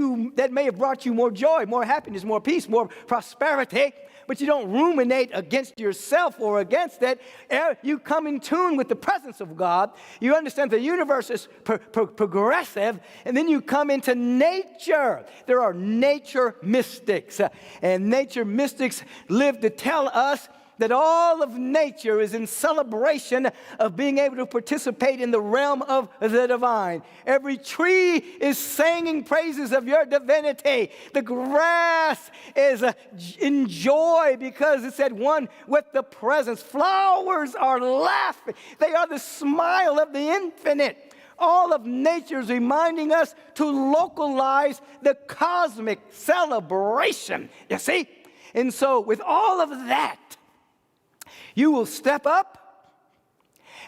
may have brought you more joy, more happiness, more peace, more prosperity. But you don't ruminate against yourself or against it. You come in tune with the presence of God. You understand the universe is progressive. And then you come into nature. There are nature mystics. And nature mystics live to tell us that all of nature is in celebration of being able to participate in the realm of the divine. Every tree is singing praises of your divinity. The grass is in joy because it's at one with the presence. Flowers are laughing. They are the smile of the infinite. All of nature is reminding us to localize the cosmic celebration, you see? And so with all of that, you will step up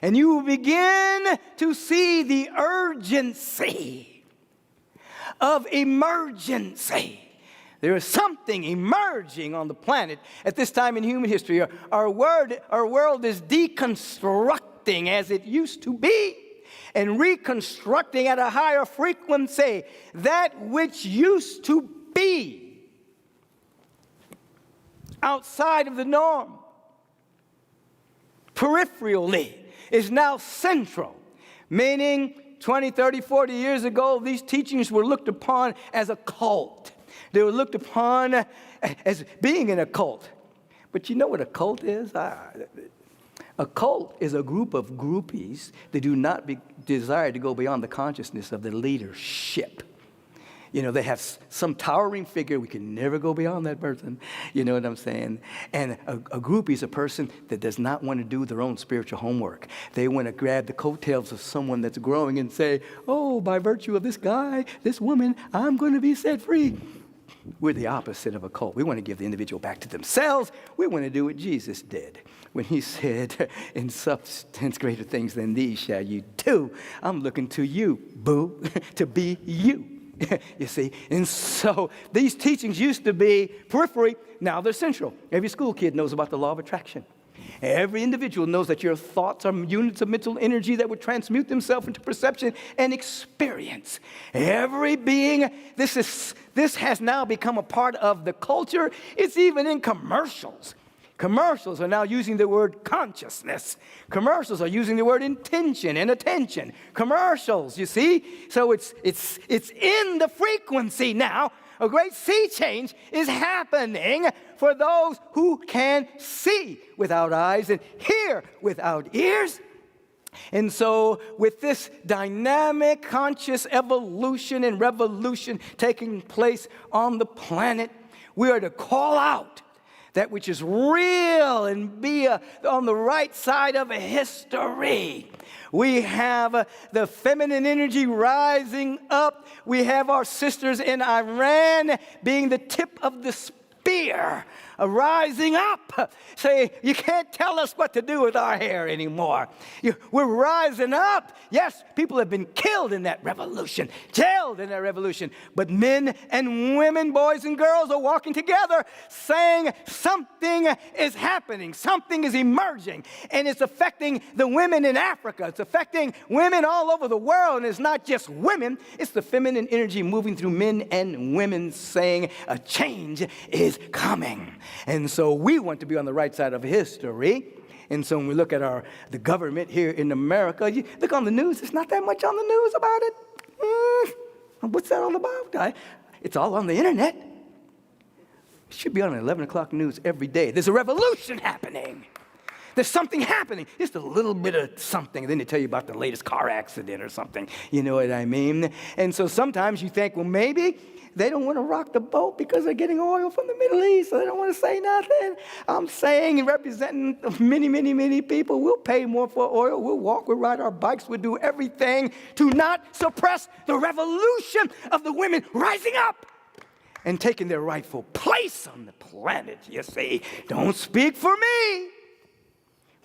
and you will begin to see the urgency of emergency. There is something emerging on the planet at this time in human history. Our world is deconstructing as it used to be and reconstructing at a higher frequency that which used to be outside of the norm. Peripherally is now central, meaning 20, 30, 40 years ago, these teachings were looked upon as a cult. They were looked upon as being in a cult. But you know what a cult is? A cult is a group of groupies that do not desire to go beyond the consciousness of the leadership. You know, they have some towering figure. We can never go beyond that person. You know what I'm saying? And a groupie is a person that does not want to do their own spiritual homework. They want to grab the coattails of someone that's growing and say, oh, by virtue of this guy, this woman, I'm going to be set free. We're the opposite of a cult. We want to give the individual back to themselves. We want to do what Jesus did when he said, in substance greater things than these shall you do. I'm looking to you, boo, to be you. You see, and so these teachings used to be periphery, now they're central. Every school kid knows about the law of attraction. Every individual knows that your thoughts are units of mental energy that would transmute themselves into perception and experience. Every being, this has now become a part of the culture. It's even in commercials. Commercials are now using the word consciousness. Commercials are using the word intention and attention. Commercials, you see? So it's in the frequency now. A great sea change is happening for those who can see without eyes and hear without ears. And so with this dynamic conscious evolution and revolution taking place on the planet, we are to call out that which is real and be on the right side of history. We have the feminine energy rising up. We have our sisters in Iran being the tip of the spear, rising up. Say, you can't tell us what to do with our hair anymore. We're rising up. Yes, people have been killed in that revolution, jailed in that revolution. But men and women, boys and girls are walking together saying something is happening. Something is emerging. And it's affecting the women in Africa. It's affecting women all over the world. And it's not just women. It's the feminine energy moving through men and women saying a change is coming. And so we want to be on the right side of history. And so when we look at the government here in America, you look on the news, there's not that much on the news about it. What's that all about? It's all on the internet. It should be on 11 o'clock news every day. There's a revolution happening. There's something happening. Just a little bit of something. And then they tell you about the latest car accident or something. You know what I mean? And so sometimes you think, well, maybe they don't want to rock the boat because they're getting oil from the Middle East, so they don't want to say nothing. I'm saying and representing many, many, many people, we'll pay more for oil. We'll walk, we'll ride our bikes, we'll do everything to not suppress the revolution of the women rising up and taking their rightful place on the planet, you see. Don't speak for me.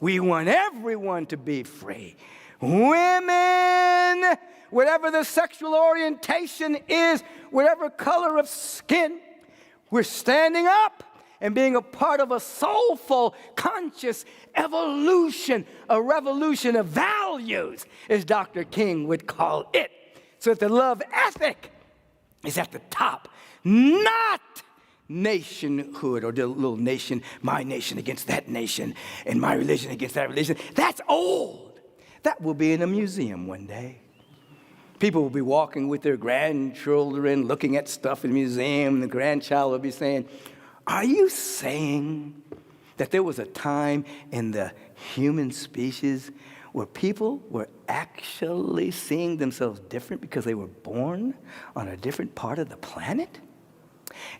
We want everyone to be free. Women, whatever the sexual orientation is, whatever color of skin, we're standing up and being a part of a soulful, conscious evolution, a revolution of values, as Dr. King would call it. So that the love ethic is at the top, not nationhood or the little nation, my nation against that nation, and my religion against that religion. That's old. That will be in a museum one day. People will be walking with their grandchildren, looking at stuff in the museum, and the grandchild will be saying, are you saying that there was a time in the human species where people were actually seeing themselves different because they were born on a different part of the planet?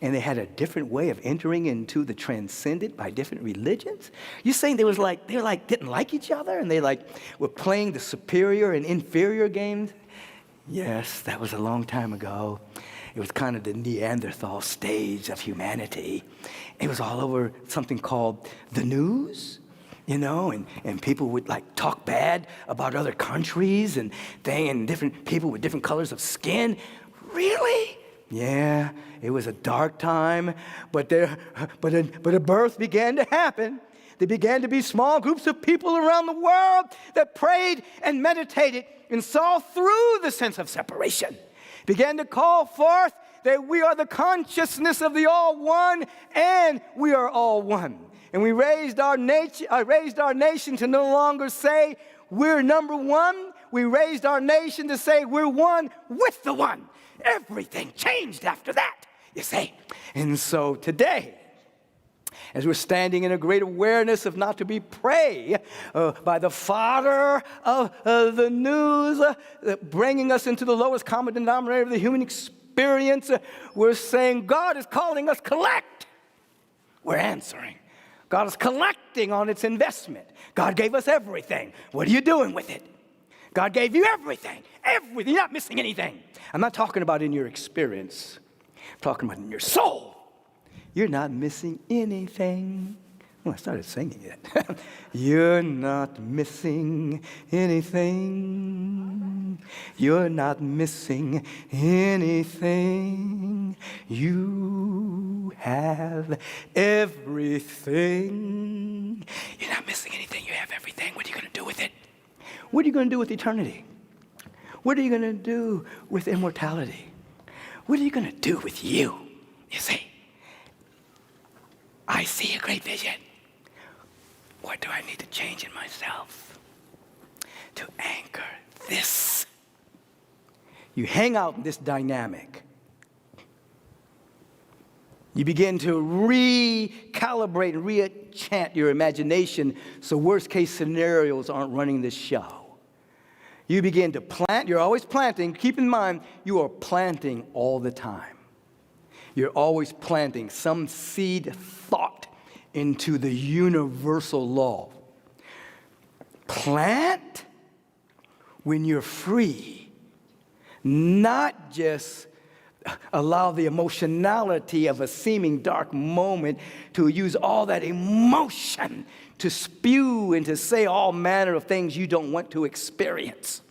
And they had a different way of entering into the transcendent by different religions? You're saying they didn't like each other and they were playing the superior and inferior games? Yes, that was a long time ago. It was kind of the Neanderthal stage of humanity. It was all over something called the news, you know, and people would talk bad about other countries and different people with different colors of skin. Really? Yeah, it was a dark time, but a birth began to happen. There began to be small groups of people around the world that prayed and meditated and saw through the sense of separation. Began to call forth that we are the consciousness of the all one and we are all one. And we raised our nation to no longer say we're number one. We raised our nation to say we're one with the one. Everything changed after that, you see. And so today, as we're standing in a great awareness of not to be prey by the fodder of the news, bringing us into the lowest common denominator of the human experience, we're saying God is calling us collect. We're answering. God is collecting on its investment. God gave us everything. What are you doing with it? God gave you everything. Everything. You're not missing anything. I'm not talking about in your experience. I'm talking about in your soul. You're not missing anything. Well, I started singing it. You're not missing anything. You're not missing anything. You have everything. You're not missing anything. You have everything. What are you going to do with it? What are you going to do with eternity? What are you going to do with immortality? What are you going to do with you? You see, I see a great vision. What do I need to change in myself to anchor this? You hang out in this dynamic. You begin to recalibrate and re-chant your imagination so worst case scenarios aren't running the show. You begin to plant. You're always planting. Keep in mind, you are planting all the time. You're always planting some seed thought into the universal law. Plant when you're free, not just allow the emotionality of a seeming dark moment to use all that emotion to spew and to say all manner of things you don't want to experience.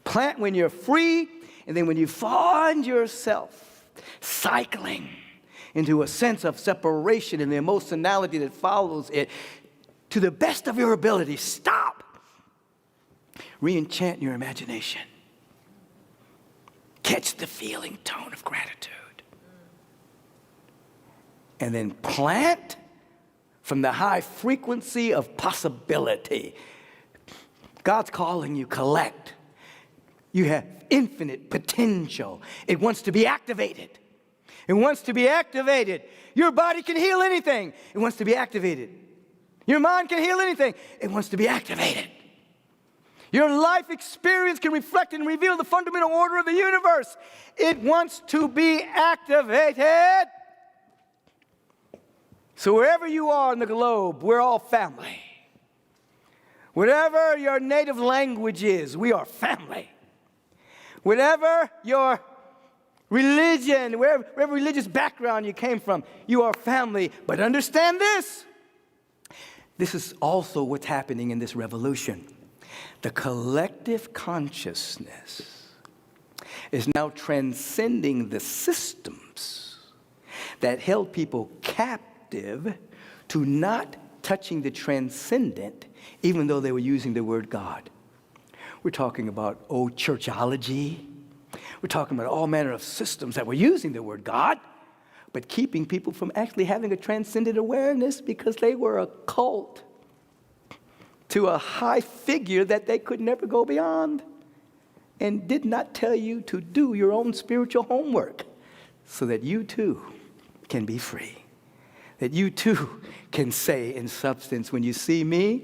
Plant when you're free, and then when you find yourself cycling into a sense of separation and the emotionality that follows it, to the best of your ability, stop. Re-enchant your imagination. Catch the feeling tone of gratitude. And then plant from the high frequency of possibility. God's calling you collect. You have infinite potential. It wants to be activated. It wants to be activated. Your body can heal anything. It wants to be activated. Your mind can heal anything. It wants to be activated. Your life experience can reflect and reveal the fundamental order of the universe. It wants to be activated. So wherever you are in the globe, we're all family. Whatever your native language is, we are family. Whatever your religion, wherever religious background you came from, you are family. But understand this. This is also what's happening in this revolution. The collective consciousness is now transcending the systems that held people captive to not touching the transcendent, even though they were using the word God. We're talking about old churchology. We're talking about all manner of systems that were using the word God, but keeping people from actually having a transcendent awareness because they were a cult to a high figure that they could never go beyond, and did not tell you to do your own spiritual homework so that you too can be free. That you too can say in substance, when you see me,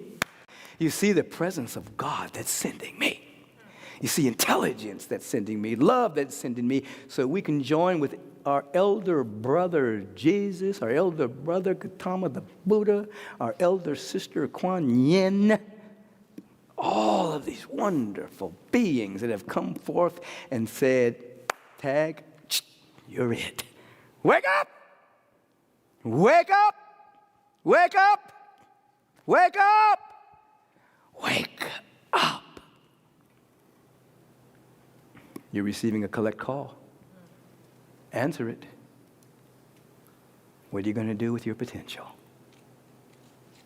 you see the presence of God that's sending me. You see intelligence that's sending me, love that's sending me, so we can join with our elder brother Jesus, our elder brother Gautama the Buddha, our elder sister Kuan Yin, all of these wonderful beings that have come forth and said, tag, you're it. Wake up! Wake up! Wake up! Wake up! Wake up! You're receiving a collect call. Answer it. What are you going to do with your potential?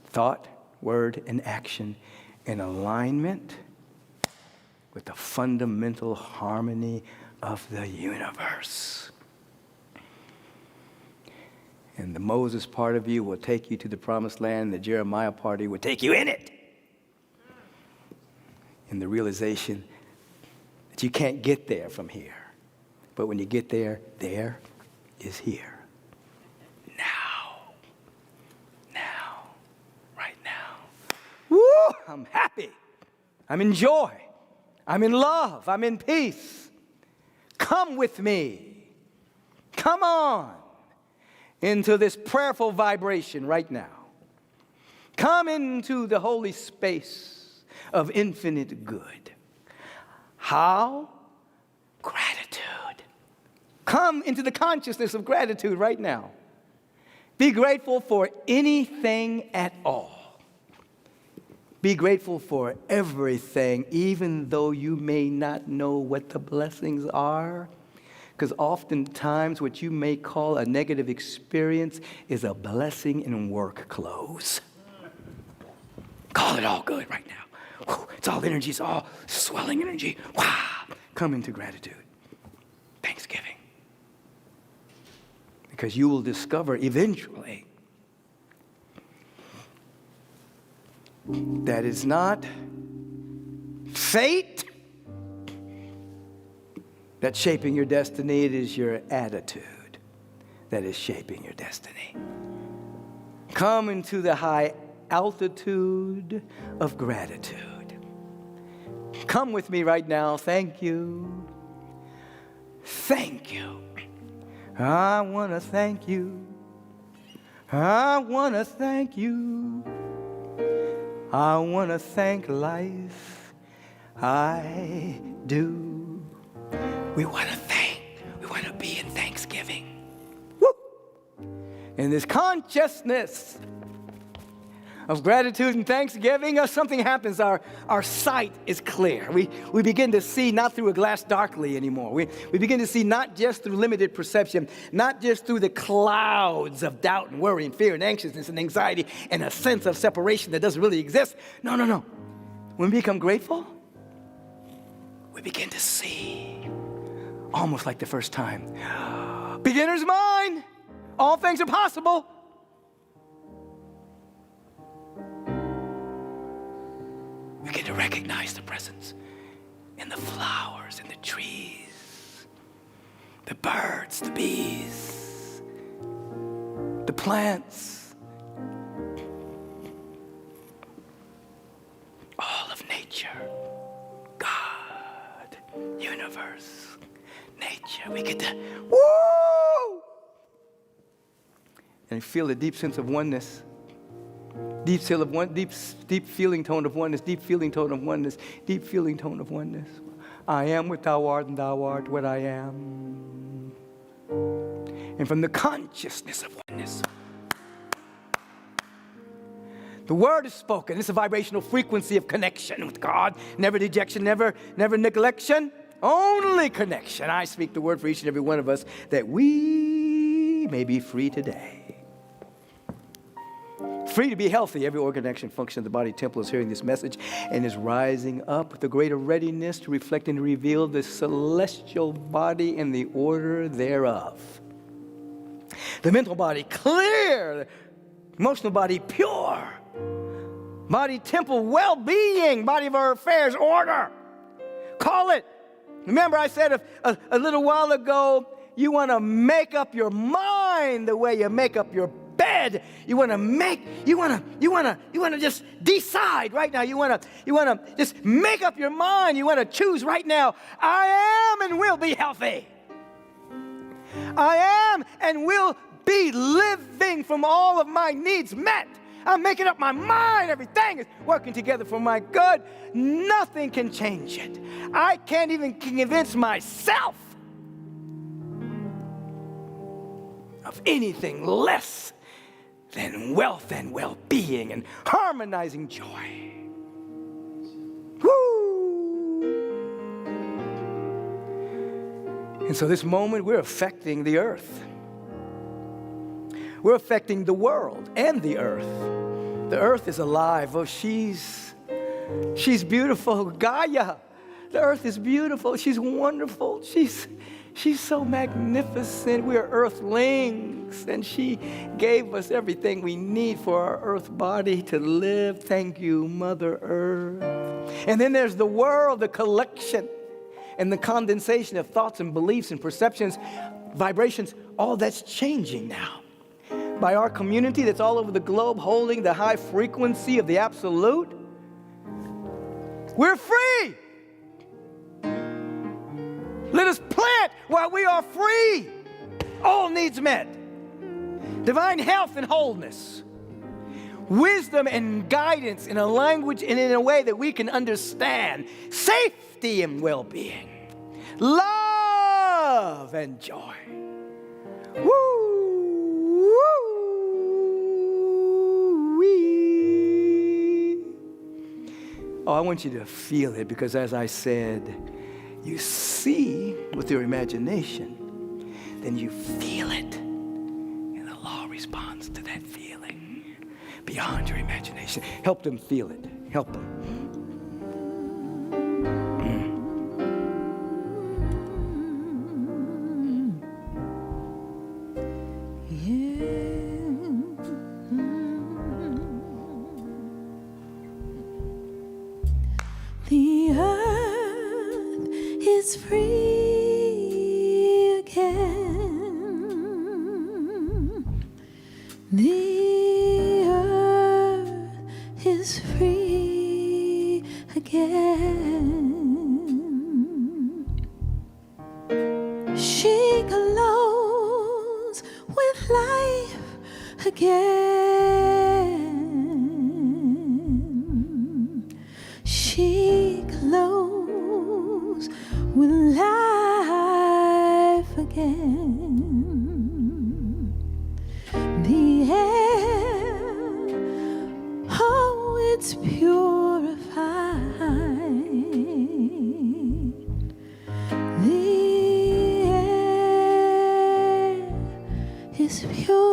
Thought, word, and action in alignment with the fundamental harmony of the universe. And the Moses part of you will take you to the promised land. The Jeremiah party will take you in it. In the realization that you can't get there from here. But when you get there, there is here. Now, right now. Woo! I'm happy. I'm in joy. I'm in love. I'm in peace. Come with me. Come on into this prayerful vibration right now. Come into the holy space of infinite good. How? Gratitude. Come into the consciousness of gratitude right now. Be grateful for anything at all. Be grateful for everything, even though you may not know what the blessings are. Because oftentimes what you may call a negative experience is a blessing in work clothes. Call it all good right now. Whew, it's all energy, it's all swelling energy. Wow. Come into gratitude. Thanksgiving. Because you will discover eventually that it's not fate that's shaping your destiny, it is your attitude that is shaping your destiny. Come into the high altitude of gratitude. Come with me right now. Thank you. Thank you. I want to thank you. I want to thank you. I want to thank life. I do. We want to thank. We want to be in thanksgiving. Woo! In this consciousness of gratitude and thanksgiving, something happens. Our sight is clear. We begin to see not through a glass darkly anymore. We begin to see not just through limited perception, not just through the clouds of doubt and worry and fear and anxiousness and anxiety and a sense of separation that doesn't really exist. No. When we become grateful, we begin to see almost like the first time. Beginner's mind. All things are possible. We get to recognize the presence in the flowers, in the trees, the birds, the bees, the plants, universe, nature. We get to, woo! And feel a deep sense of oneness. Deep feeling tone of oneness, deep feeling tone of oneness, deep feeling tone of oneness. I am what thou art, and thou art what I am. And from the consciousness of oneness, the word is spoken. It's a vibrational frequency of connection with God. Never dejection, never neglection, only connection. I speak the word for each and every one of us that we may be free today. Free to be healthy. Every organ, action, function of the body temple is hearing this message and is rising up with a greater readiness to reflect and reveal the celestial body and the order thereof. The mental body clear, emotional body pure, body temple well-being, body of our affairs order. Call it. Remember I said a little while ago, you want to make up your mind the way you make up your bed. You want to just decide right now. You want to just make up your mind. You want to choose right now. I am and will be healthy. I am and will be living from all of my needs met. I'm making up my mind. Everything is working together for my good. Nothing can change it. I can't even convince myself of anything less than wealth and well-being and harmonizing joy. Woo! And so this moment, we're affecting the earth. We're affecting the world and the earth. The earth is alive. Oh, she's beautiful. Gaia. The earth is beautiful. She's wonderful. She's so magnificent. We're earthlings, and she gave us everything we need for our earth body to live. Thank you, Mother Earth. And then there's the world, the collection, and the condensation of thoughts and beliefs and perceptions, vibrations. All that's changing now by our community that's all over the globe holding the high frequency of the absolute. We're free. Let us plant while we are free. All needs met. Divine health and wholeness. Wisdom and guidance in a language and in a way that we can understand. Safety and well-being. Love and joy. Woo! Woo-wee. Oh, I want you to feel it because as I said, you see with your imagination, then you feel it. And the law responds to that feeling beyond your imagination. Help them feel it. Help them. The earth is free again. The earth is free again. She glows with life again. She glows with life again. The air, oh, it's purified. The air is purified.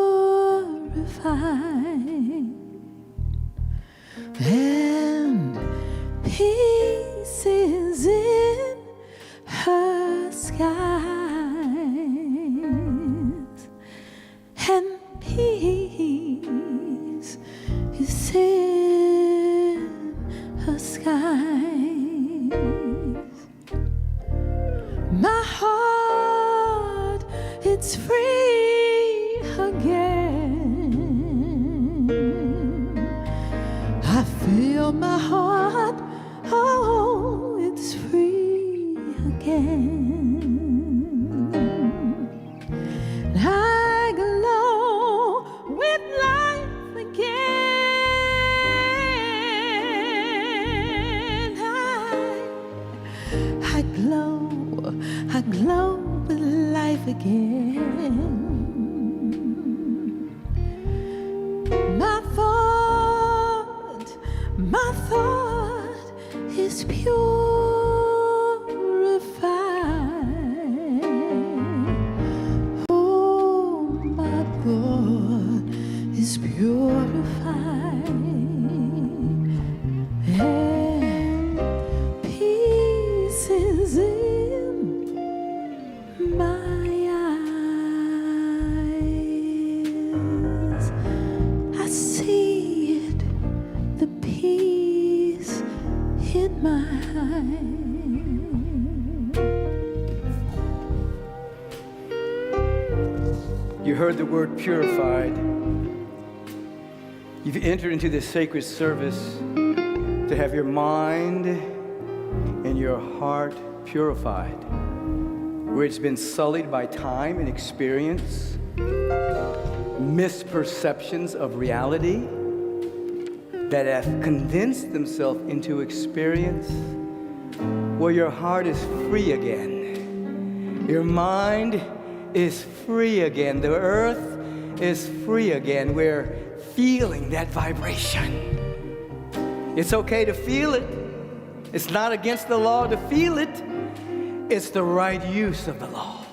And peace is in her skies, and peace is in her skies. My heart, it's free again. I feel my heart, oh, it's free again. again. I glow with life again. I glow with life again. My thought is purified. Oh, my thought is purified. And peace is in my eyes. I see it, the peace in my eyes. You heard the word purified. You've entered into this sacred service to have your mind and your heart purified, where it's been sullied by time and experience, misperceptions of reality that have condensed themselves into experience, where your heart is free again. Your mind is free again. The earth is free again. We're feeling that vibration. It's okay to feel it. It's not against the law to feel it. It's the right use of the law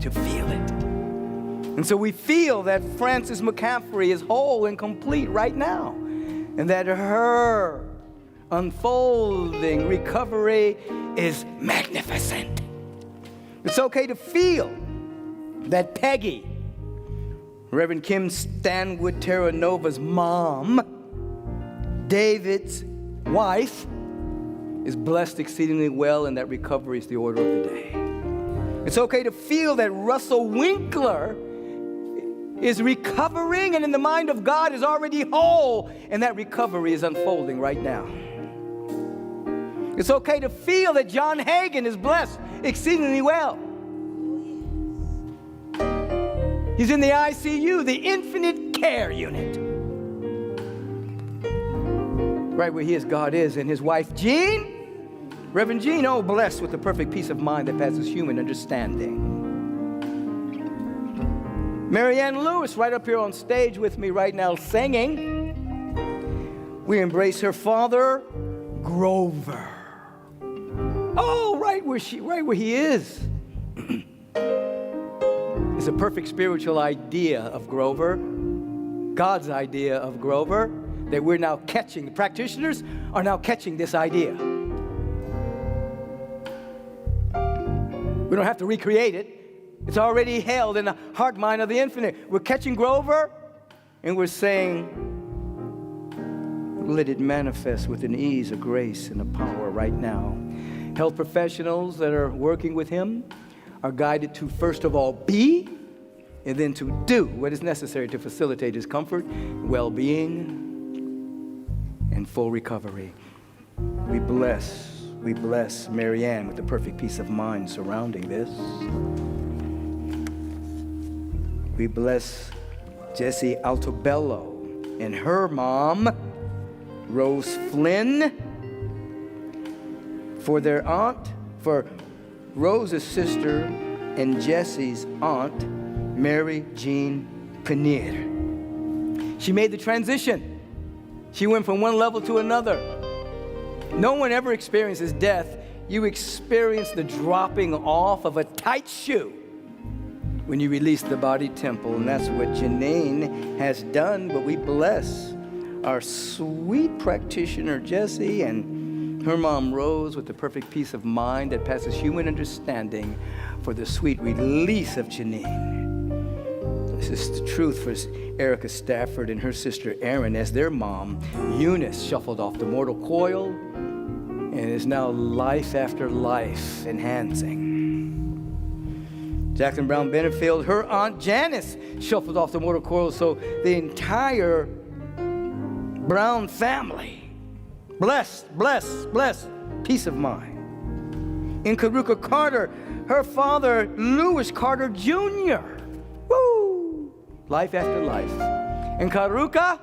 to feel it. And so we feel that Frances McCaffrey is whole and complete right now, and that her unfolding recovery is magnificent. It's okay to feel that Peggy, Reverend Kim Stanwood Terranova's mom, David's wife, is blessed exceedingly well, and that recovery is the order of the day. It's okay to feel that Russell Winkler is recovering and in the mind of God is already whole, and that recovery is unfolding right now. It's okay to feel that John Hagen is blessed exceedingly well. He's in the ICU, the Infinite Care Unit, right where he is, God is, and his wife Jean, Reverend Jean, oh, blessed with the perfect peace of mind that passes human understanding. Marianne Lewis, right up here on stage with me right now, singing. We embrace her father, Grover. Oh, right where he is. It's a perfect spiritual idea of Grover, God's idea of Grover, that we're now catching. The practitioners are now catching this idea. We don't have to recreate it. It's already held in the heart mind of the infinite. We're catching Grover, and we're saying, let it manifest with an ease, a grace, and a power right now. Health professionals that are working with him are guided to, first of all, be, and then to do what is necessary to facilitate his comfort, well-being, and full recovery. We bless Marianne with the perfect peace of mind surrounding this. We bless Jessie Altobello and her mom, Rose Flynn, for their aunt, for Rose's sister and Jessie's aunt, Mary Jean Pannier. She made the transition. She went from one level to another. No one ever experiences death. You experience the dropping off of a tight shoe when you release the body temple, and that's what Janine has done. But we bless our sweet practitioner, Jessie, and her mom, Rose, with the perfect peace of mind that passes human understanding for the sweet release of Janine. This is the truth for Erica Stafford and her sister, Erin, as their mom, Eunice, shuffled off the mortal coil and is now life after life enhancing. Jacqueline Brown Benefield, her aunt Janice, shuffled off the mortal coil, so the entire Brown family, blessed, peace of mind. In Karuka Carter, her father, Lewis Carter Jr. Woo! Life after life. And Karuka,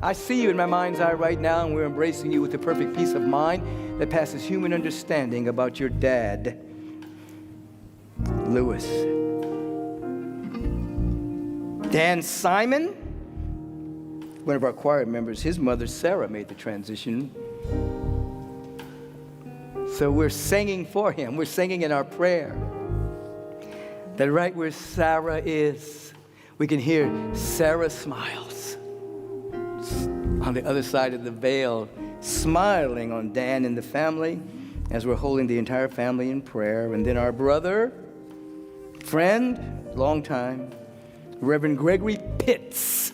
I see you in my mind's eye right now, and we're embracing you with the perfect peace of mind that passes human understanding about your dad, Lewis. Dan Simon, one of our choir members, his mother, Sarah, made the transition. So we're singing for him. We're singing in our prayer that right where Sarah is, we can hear Sarah smiles on the other side of the veil, smiling on Dan and the family as we're holding the entire family in prayer. And then our brother, friend, long time, Reverend Gregory Pitts,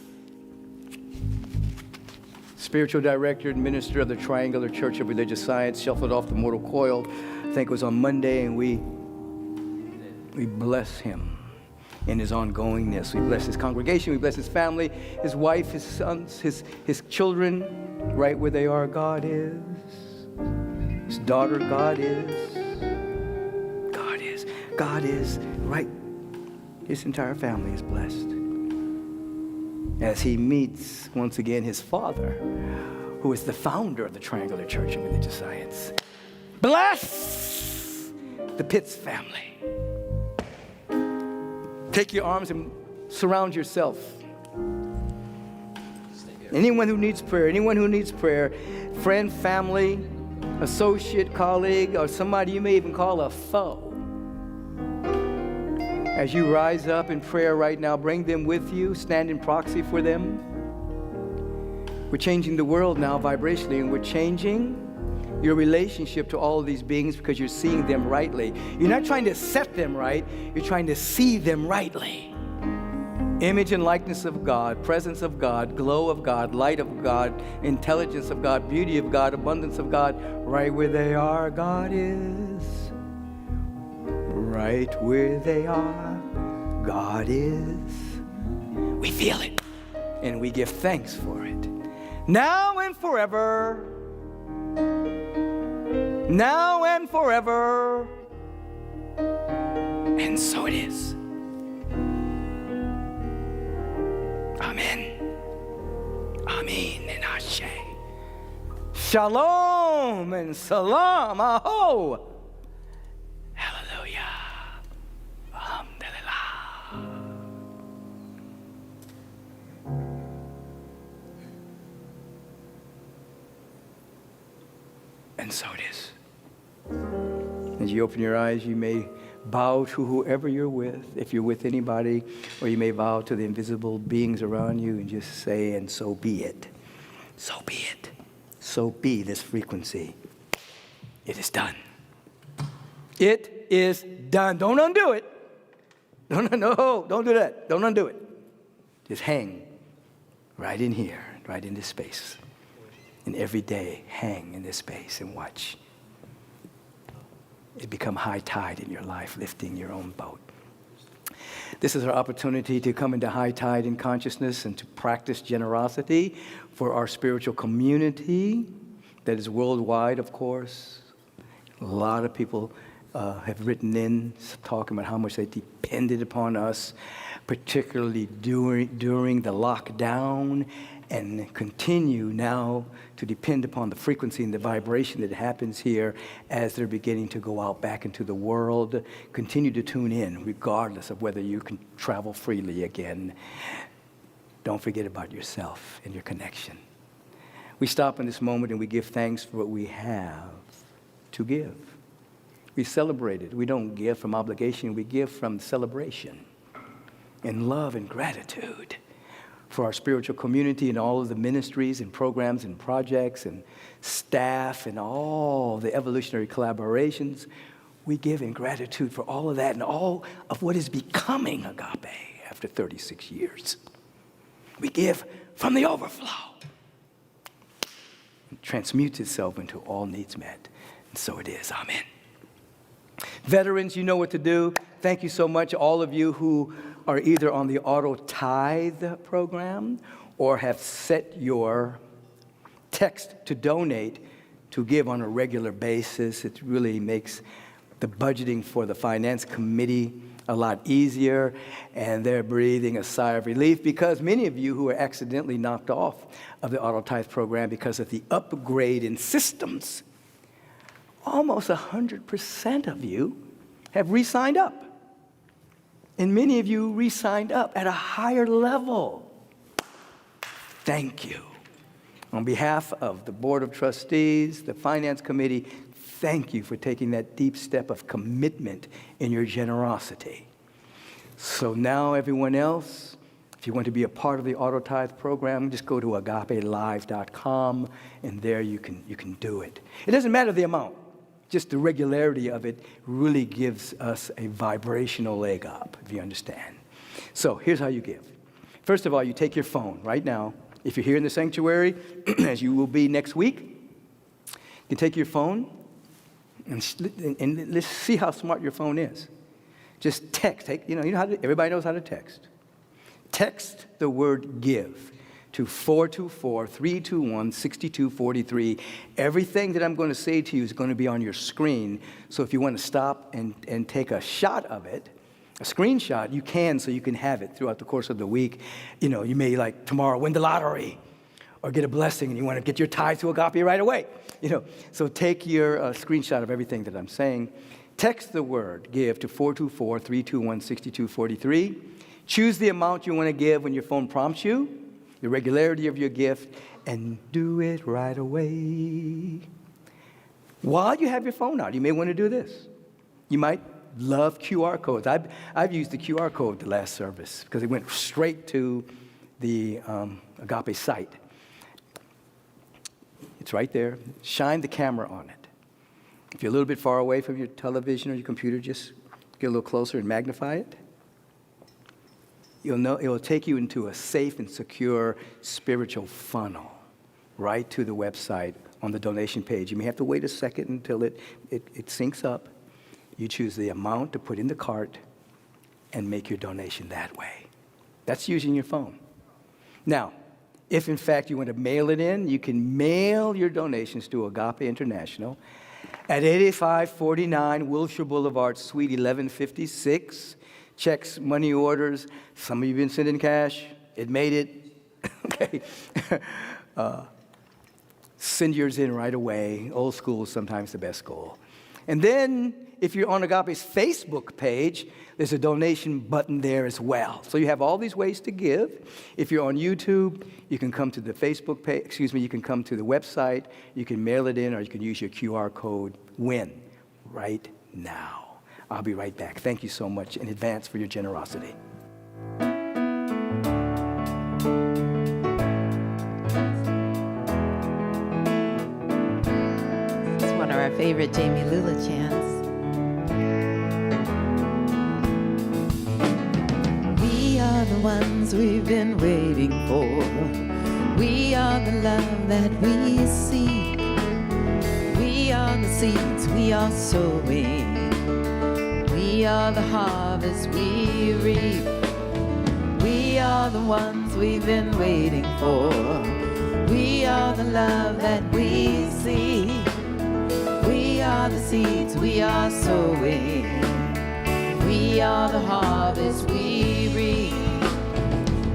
spiritual director and minister of the Triangular Church of Religious Science, shuffled off the mortal coil. I think it was on Monday, and we bless him in his ongoingness. We bless his congregation. We bless his family, his wife, his sons, his children, right where they are, God is. His daughter, God is. God is. God is. Right. His entire family is blessed as he meets, once again, his father, who is the founder of the Triangular Church of Religious Science. Bless the Pitts family. Take your arms and surround yourself. Anyone who needs prayer, friend, family, associate, colleague, or somebody you may even call a foe. As you rise up in prayer right now, bring them with you, stand in proxy for them. We're changing the world now vibrationally, and we're changing your relationship to all of these beings because you're seeing them rightly. You're not trying to set them right, you're trying to see them rightly. Image and likeness of God, presence of God, glow of God, light of God, intelligence of God, beauty of God, abundance of God. Right where they are, God is. Right where they are, God is. We feel it, and we give thanks for it. Now and forever. Now and forever. And so it is. Amen. Amen and Ashe. Shalom and salam. Aho. Hallelujah. Alhamdulillah. And so it is. As you open your eyes, you may bow to whoever you're with, if you're with anybody, or you may bow to the invisible beings around you and just say, and so be it. So be it. So be this frequency. It is done. It is done. Don't undo it. No, don't do that. Don't undo it. Just hang right in here, right in this space. And every day, hang in this space and watch it become high tide in your life, lifting your own boat. This is our opportunity to come into high tide in consciousness and to practice generosity for our spiritual community that is worldwide, of course. A lot of people have written in talking about how much they depended upon us, particularly during the lockdown, and continue now to depend upon the frequency and the vibration that happens here as they're beginning to go out back into the world. Continue to tune in, regardless of whether you can travel freely again. Don't forget about yourself and your connection. We stop in this moment and we give thanks for what we have to give. We celebrate it. We don't give from obligation. We give from celebration and love and gratitude for our spiritual community and all of the ministries and programs and projects and staff and all the evolutionary collaborations. We give in gratitude for all of that and all of what is becoming Agape after 36 years. We give from the overflow. It transmutes itself into all needs met. And so it is. Amen. Veterans, you know what to do. Thank you so much, all of you who are either on the auto tithe program or have set your text to donate to give on a regular basis. It really makes the budgeting for the finance committee a lot easier, and they're breathing a sigh of relief because many of you who were accidentally knocked off of the auto tithe program because of the upgrade in systems, almost 100% of you have re-signed up. And many of you re-signed up at a higher level. Thank you. On behalf of the Board of Trustees, the Finance Committee, thank you for taking that deep step of commitment in your generosity. So now everyone else, if you want to be a part of the Auto Tithe program, just go to agapelive.com, and there you can do it. It doesn't matter the amount. Just the regularity of it really gives us a vibrational leg up, if you understand. So here's how you give. First of all, you take your phone right now. If you're here in the sanctuary, as you will be next week, you take your phone and let's see how smart your phone is. Just text. You know how everybody knows how to text. Text the word give to 424-321-6243. Everything that I'm going to say to you is going to be on your screen. So if you want to stop and take a shot of it, a screenshot, you can, so you can have it throughout the course of the week. You know, you may, like, tomorrow win the lottery or get a blessing and you want to get your tithe to Agape right away. You know, so take your screenshot of everything that I'm saying. Text the word give to 424-321-6243. Choose the amount you want to give when your phone prompts you, the regularity of your gift, and do it right away. While you have your phone out, you may want to do this. You might love QR codes. I've used the QR code the last service because it went straight to the Agape site. It's right there. Shine the camera on it. If you're a little bit far away from your television or your computer, just get a little closer and magnify it. You'll know it will take you into a safe and secure spiritual funnel right to the website on the donation page. You may have to wait a second until it syncs up. You choose the amount to put in the cart and make your donation that way. That's using your phone. Now, if in fact you want to mail it in, you can mail your donations to Agape International at 8549 Wilshire Boulevard, Suite 1156. Checks, money orders. Some of you have been sending cash. It made it. Okay. Send yours in right away. Old school is sometimes the best school. And then, if you're on Agape's Facebook page, there's a donation button there as well. So you have all these ways to give. If you're on YouTube, you can come to the Facebook page, you can come to the website, you can mail it in, or you can use your QR code. When? Right now. I'll be right back. Thank you so much in advance for your generosity. It's one of our favorite Jamie Lula chants. We are the ones we've been waiting for. We are the love that we seek. We are the seeds we are sowing. We are the harvest we reap. We are the ones we've been waiting for. We are the love that we see. We are the seeds we are sowing. We are the harvest we reap.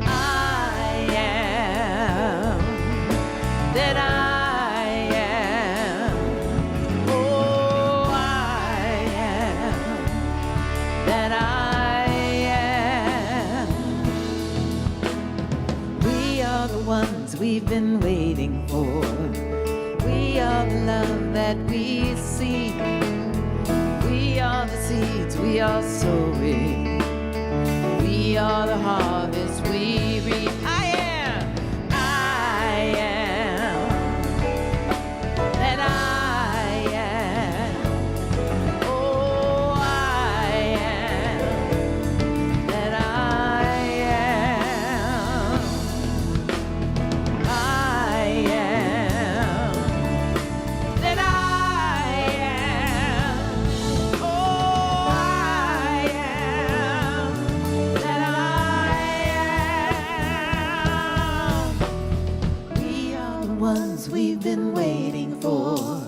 I am that I we've been waiting for. We are the love that we see. We are the seeds we are sowing. We are the harvest we reap. I am that I am. Oh, I am that I am. We've been waiting for.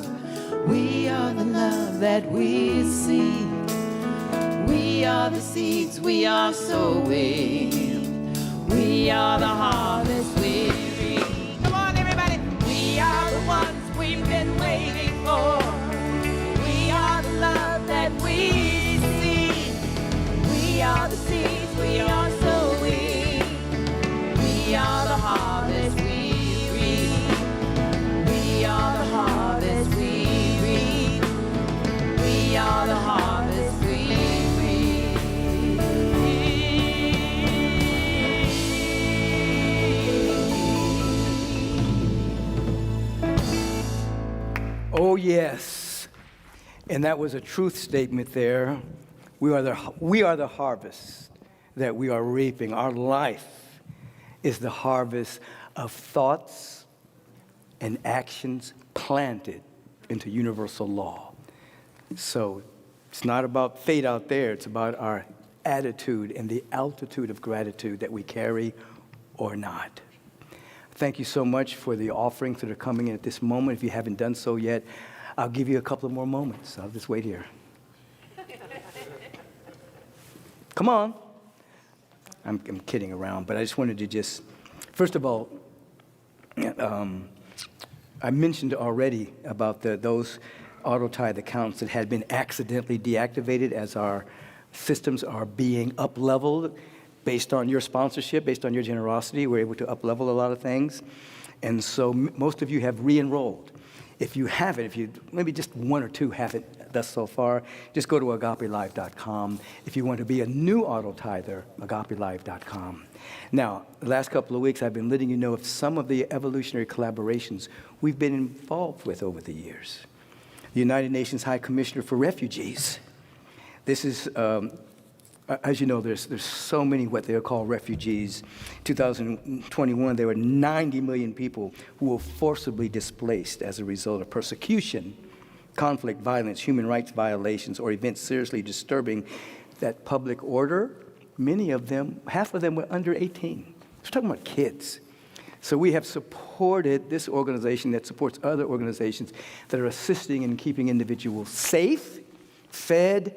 We are the love that we see. We are the seeds we are sowing. We are the harvest we reap. Come on, everybody. We are the ones we've been waiting for. We are the love that we see. We are the seeds we are sowing. We are the harvest we reap. We are the harvest we reap. We are the harvest we Oh, yes. And that was a truth statement there. We are the harvest that we are reaping. Our life is the harvest of thoughts and actions planted into universal law. So it's not about fate out there. It's about our attitude and the altitude of gratitude that we carry or not. Thank you so much for the offerings that are coming in at this moment. If you haven't done so yet, I'll give you a couple of more moments. I'll just wait here. Come on. I'm kidding around, but I just wanted to first of all, I mentioned already about those auto-tithe accounts that had been accidentally deactivated as our systems are being up-leveled. Based on your sponsorship, based on your generosity, we're able to up-level a lot of things. And so most of you have re-enrolled. If you haven't, maybe just one or two haven't thus so far, just go to agapelive.com. If you want to be a new auto-tither, agapelive.com. Now, the last couple of weeks, I've been letting you know of some of the evolutionary collaborations we've been involved with over the years. The United Nations High Commissioner for Refugees. This is... as you know, there's so many what they call refugees. 2021, there were 90 million people who were forcibly displaced as a result of persecution, conflict, violence, human rights violations, or events seriously disturbing that public order. Many of them, half of them were under 18. We're talking about kids. So we have supported this organization that supports other organizations that are assisting in keeping individuals safe, fed,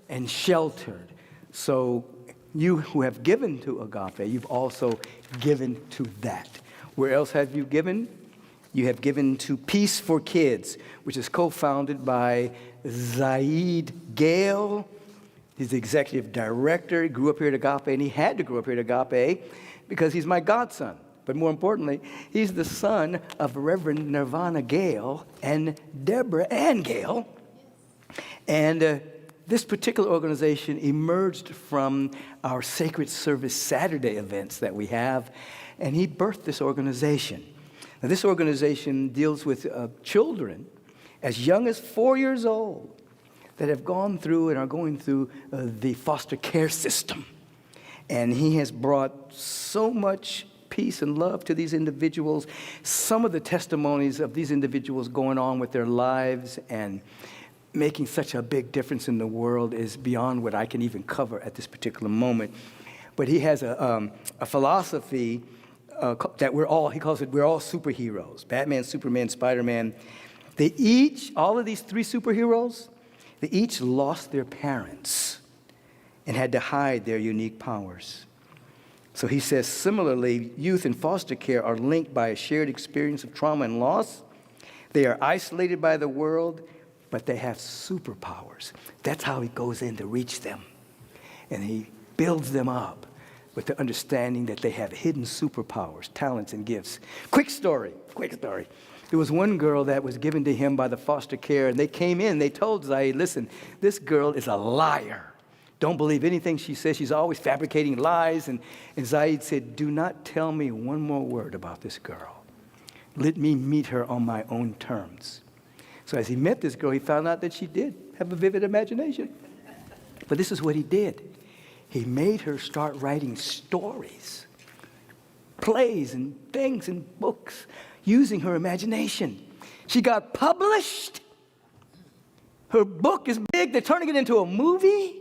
and sheltered. So you who have given to Agape, you've also given to that. Where else have you given? You have given to Peace for Kids, which is co-founded by Zaid Gale. He's the executive director. He grew up here at Agape, and he had to grow up here at Agape because he's my godson. But more importantly, he's the son of Reverend Nirvana Gale and Deborah Ann Gale. And this particular organization emerged from our Sacred Service Saturday events that we have, and he birthed this organization. Now, this organization deals with children as young as 4 years old that have gone through and are going through the foster care system. And he has brought so much peace and love to these individuals. Some of the testimonies of these individuals going on with their lives and making such a big difference in the world is beyond what I can even cover at this particular moment. But he has a philosophy that he calls it, we're all superheroes. Batman, Superman, Spider-Man. All of these three superheroes, they each lost their parents and had to hide their unique powers. So he says, similarly, youth in foster care are linked by a shared experience of trauma and loss. They are isolated by the world, but they have superpowers. That's how he goes in to reach them. And he builds them up with the understanding that they have hidden superpowers, talents, and gifts. Quick story. There was one girl that was given to him by the foster care, and they came in, they told Zaid, listen, this girl is a liar. Don't believe anything she says. She's always fabricating lies. And Zaid said, do not tell me one more word about this girl. Let me meet her on my own terms. So as he met this girl, he found out that she did have a vivid imagination. But this is what he did. He made her start writing stories, plays and things and books using her imagination. She got published. Her book is big. They're turning it into a movie.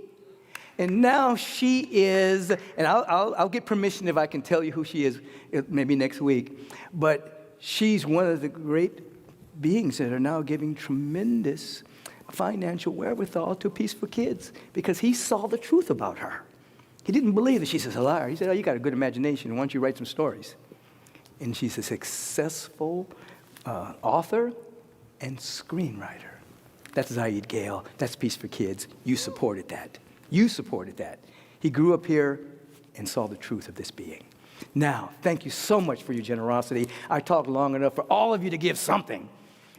And now she is, and I'll get permission if I can tell you who she is maybe next week, but she's one of the great beings that are now giving tremendous financial wherewithal to Peace for Kids because he saw the truth about her. He didn't believe that she's a liar. He said, oh, you got a good imagination. Why don't you write some stories? And she's a successful author and screenwriter. That's Zaid Gale. That's Peace for Kids. You supported that. You supported that. He grew up here and saw the truth of this being. Now, thank you so much for your generosity. I talked long enough for all of you to give something.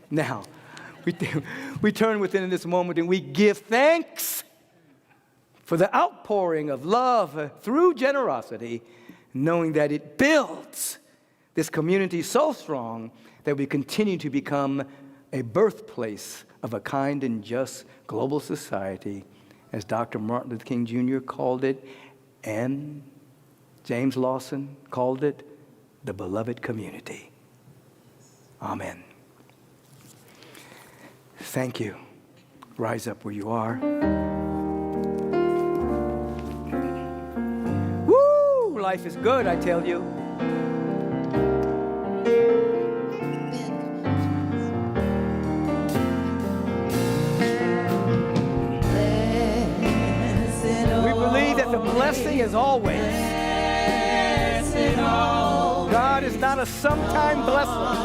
Now, we turn within in this moment and we give thanks for the outpouring of love through generosity, knowing that it builds this community so strong that we continue to become a birthplace of a kind and just global society, as Dr. Martin Luther King Jr. called it, and James Lawson called it, the beloved community. Amen. Thank you. Rise up where you are. Woo! Life is good, I tell you. We believe that the blessing is always. God is not a sometime blesser.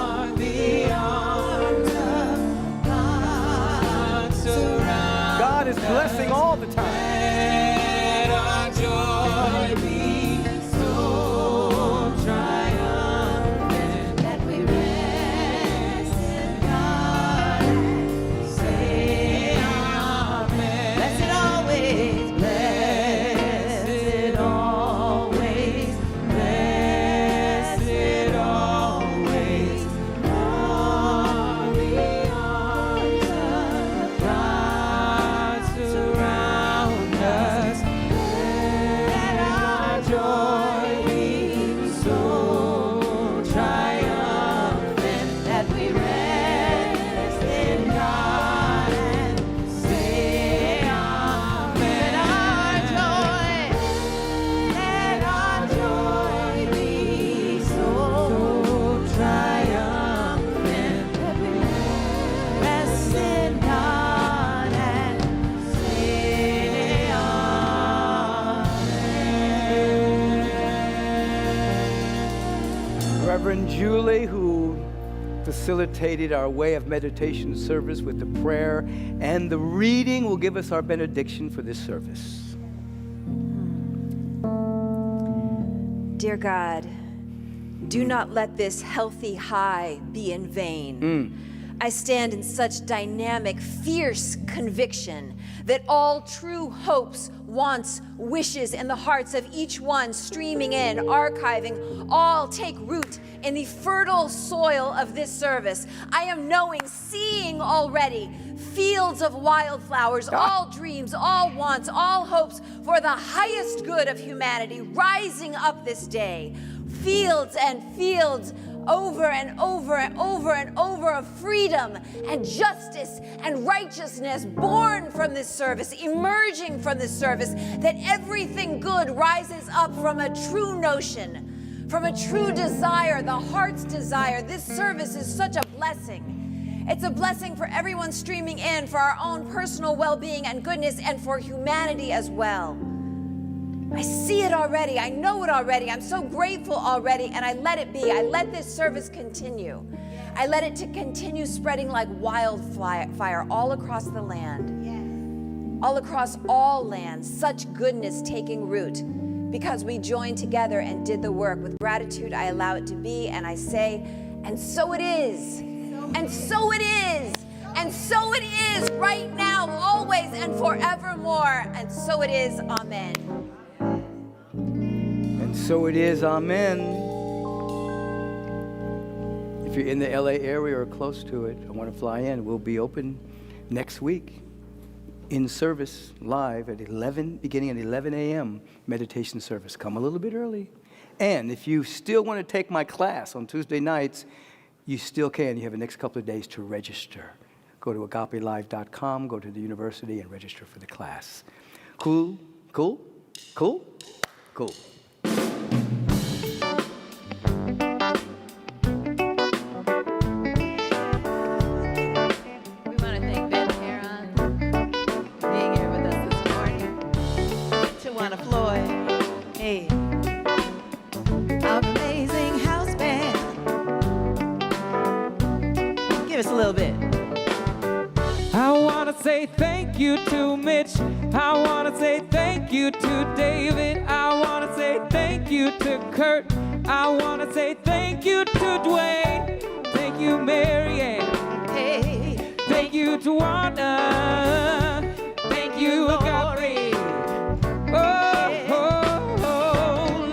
God is blessing all the time. Let our joy be so triumphant that we rest in God and say amen. Blessed always, blessed always, blessed always. All the arms of God surround us. Let our joy be so triumphant that we rest in God and say amen. Let our joy be so triumphant that we rest in God and say amen. Reverend Julie, who facilitated our way of meditation service with the prayer and the reading, will give us our benediction for this service. Dear God, do not let this healthy high be in vain. I stand in such dynamic, fierce conviction that all true hopes, wants, wishes in the hearts of each one streaming in, archiving, all take root in the fertile soil of this service. I am knowing, seeing already, fields of wildflowers, all dreams, all wants, all hopes for the highest good of humanity rising up this day. Fields and fields over and over and over and over of freedom and justice and righteousness born from this service, emerging from this service, that everything good rises up from a true notion, from a true desire, the heart's desire. This service is such a blessing. It's a blessing for everyone streaming in, for our own personal well-being and goodness, and for humanity as well. I see it already. I know it already. I'm so grateful already, and I let it be. I let this service continue. I let it to continue spreading like wildfire all across the land, all across all lands. Such goodness taking root because we joined together and did the work. With gratitude, I allow it to be, and I say, and so it is, and so it is, and so it is right now, always, and forevermore, and so it is. Amen. So it is, amen. If you're in the LA area or close to it, I want to fly in. We'll be open next week in service live at 11, beginning at 11 a.m. meditation service. Come a little bit early. And if you still want to take my class on Tuesday nights, you still can. You have the next couple of days to register. Go to agapelive.com, go to the university, and register for the class. Cool? Cool? Cool? Cool. Give us a little bit. I want to say thank you to Mitch. I want to say thank you to David. I want to say thank you to Kurt. I want to say thank you to Dwayne. Thank you, Mary Ann. Hey, Thank you to Wanda. Thank you, Agape.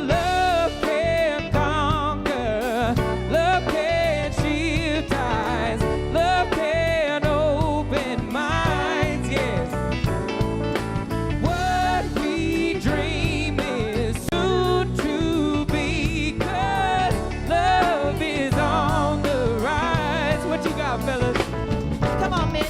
Love can conquer. Love can shield ties. Love can open minds, yes. What we dream is soon to be, 'cause love is on the rise. What you got, fellas? come on, Mitch.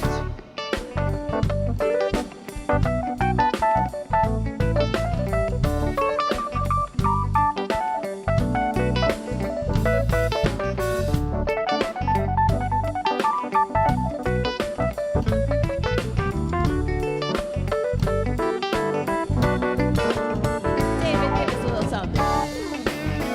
David, give us a little something.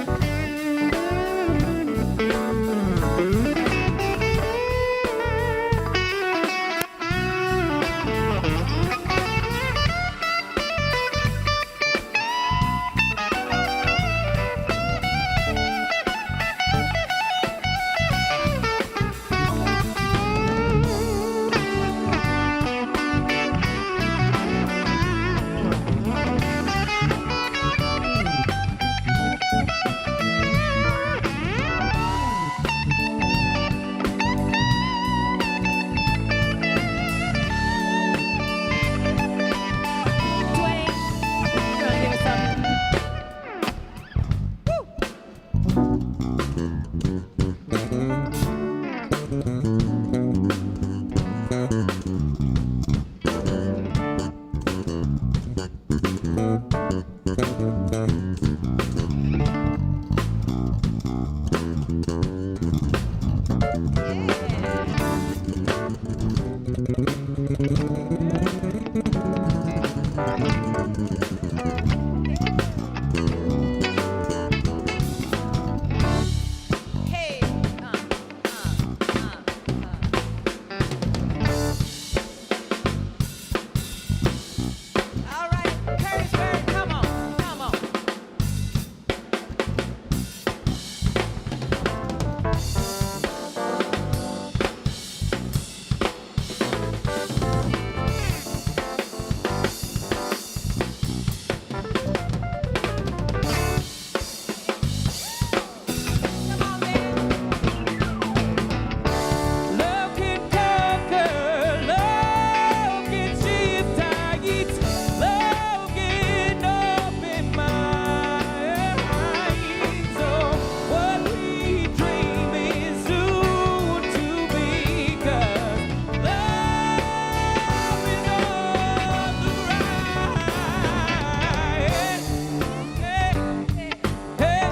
Dwayne, you want to give us something? Hey, All right, Curtisburg, come on, come on. Come on, man. Love can conquer, love can shift tides, love can open minds. So what we dream is soon to be, 'cause love is on the rise. Hey, hey,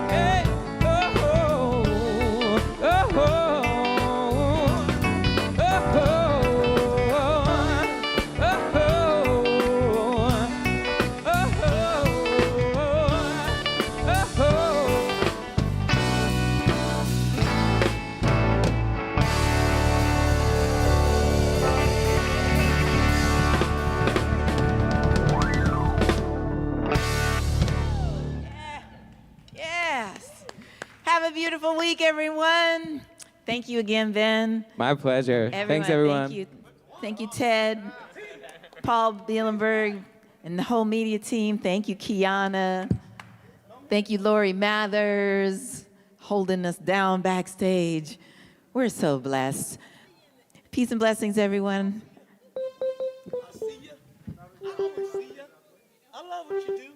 hey, oh, oh, oh, Yes. Have a beautiful week, everyone. Thank you again, Ben. My pleasure. Thanks, everyone. Thank you. Thank you, Ted, Paul Bielenberg, and the whole media team. Thank you, Kiana. Thank you, Lori Mathers, holding us down backstage. We're so blessed. Peace and blessings, everyone. I see ya. I always see ya. I love what you do.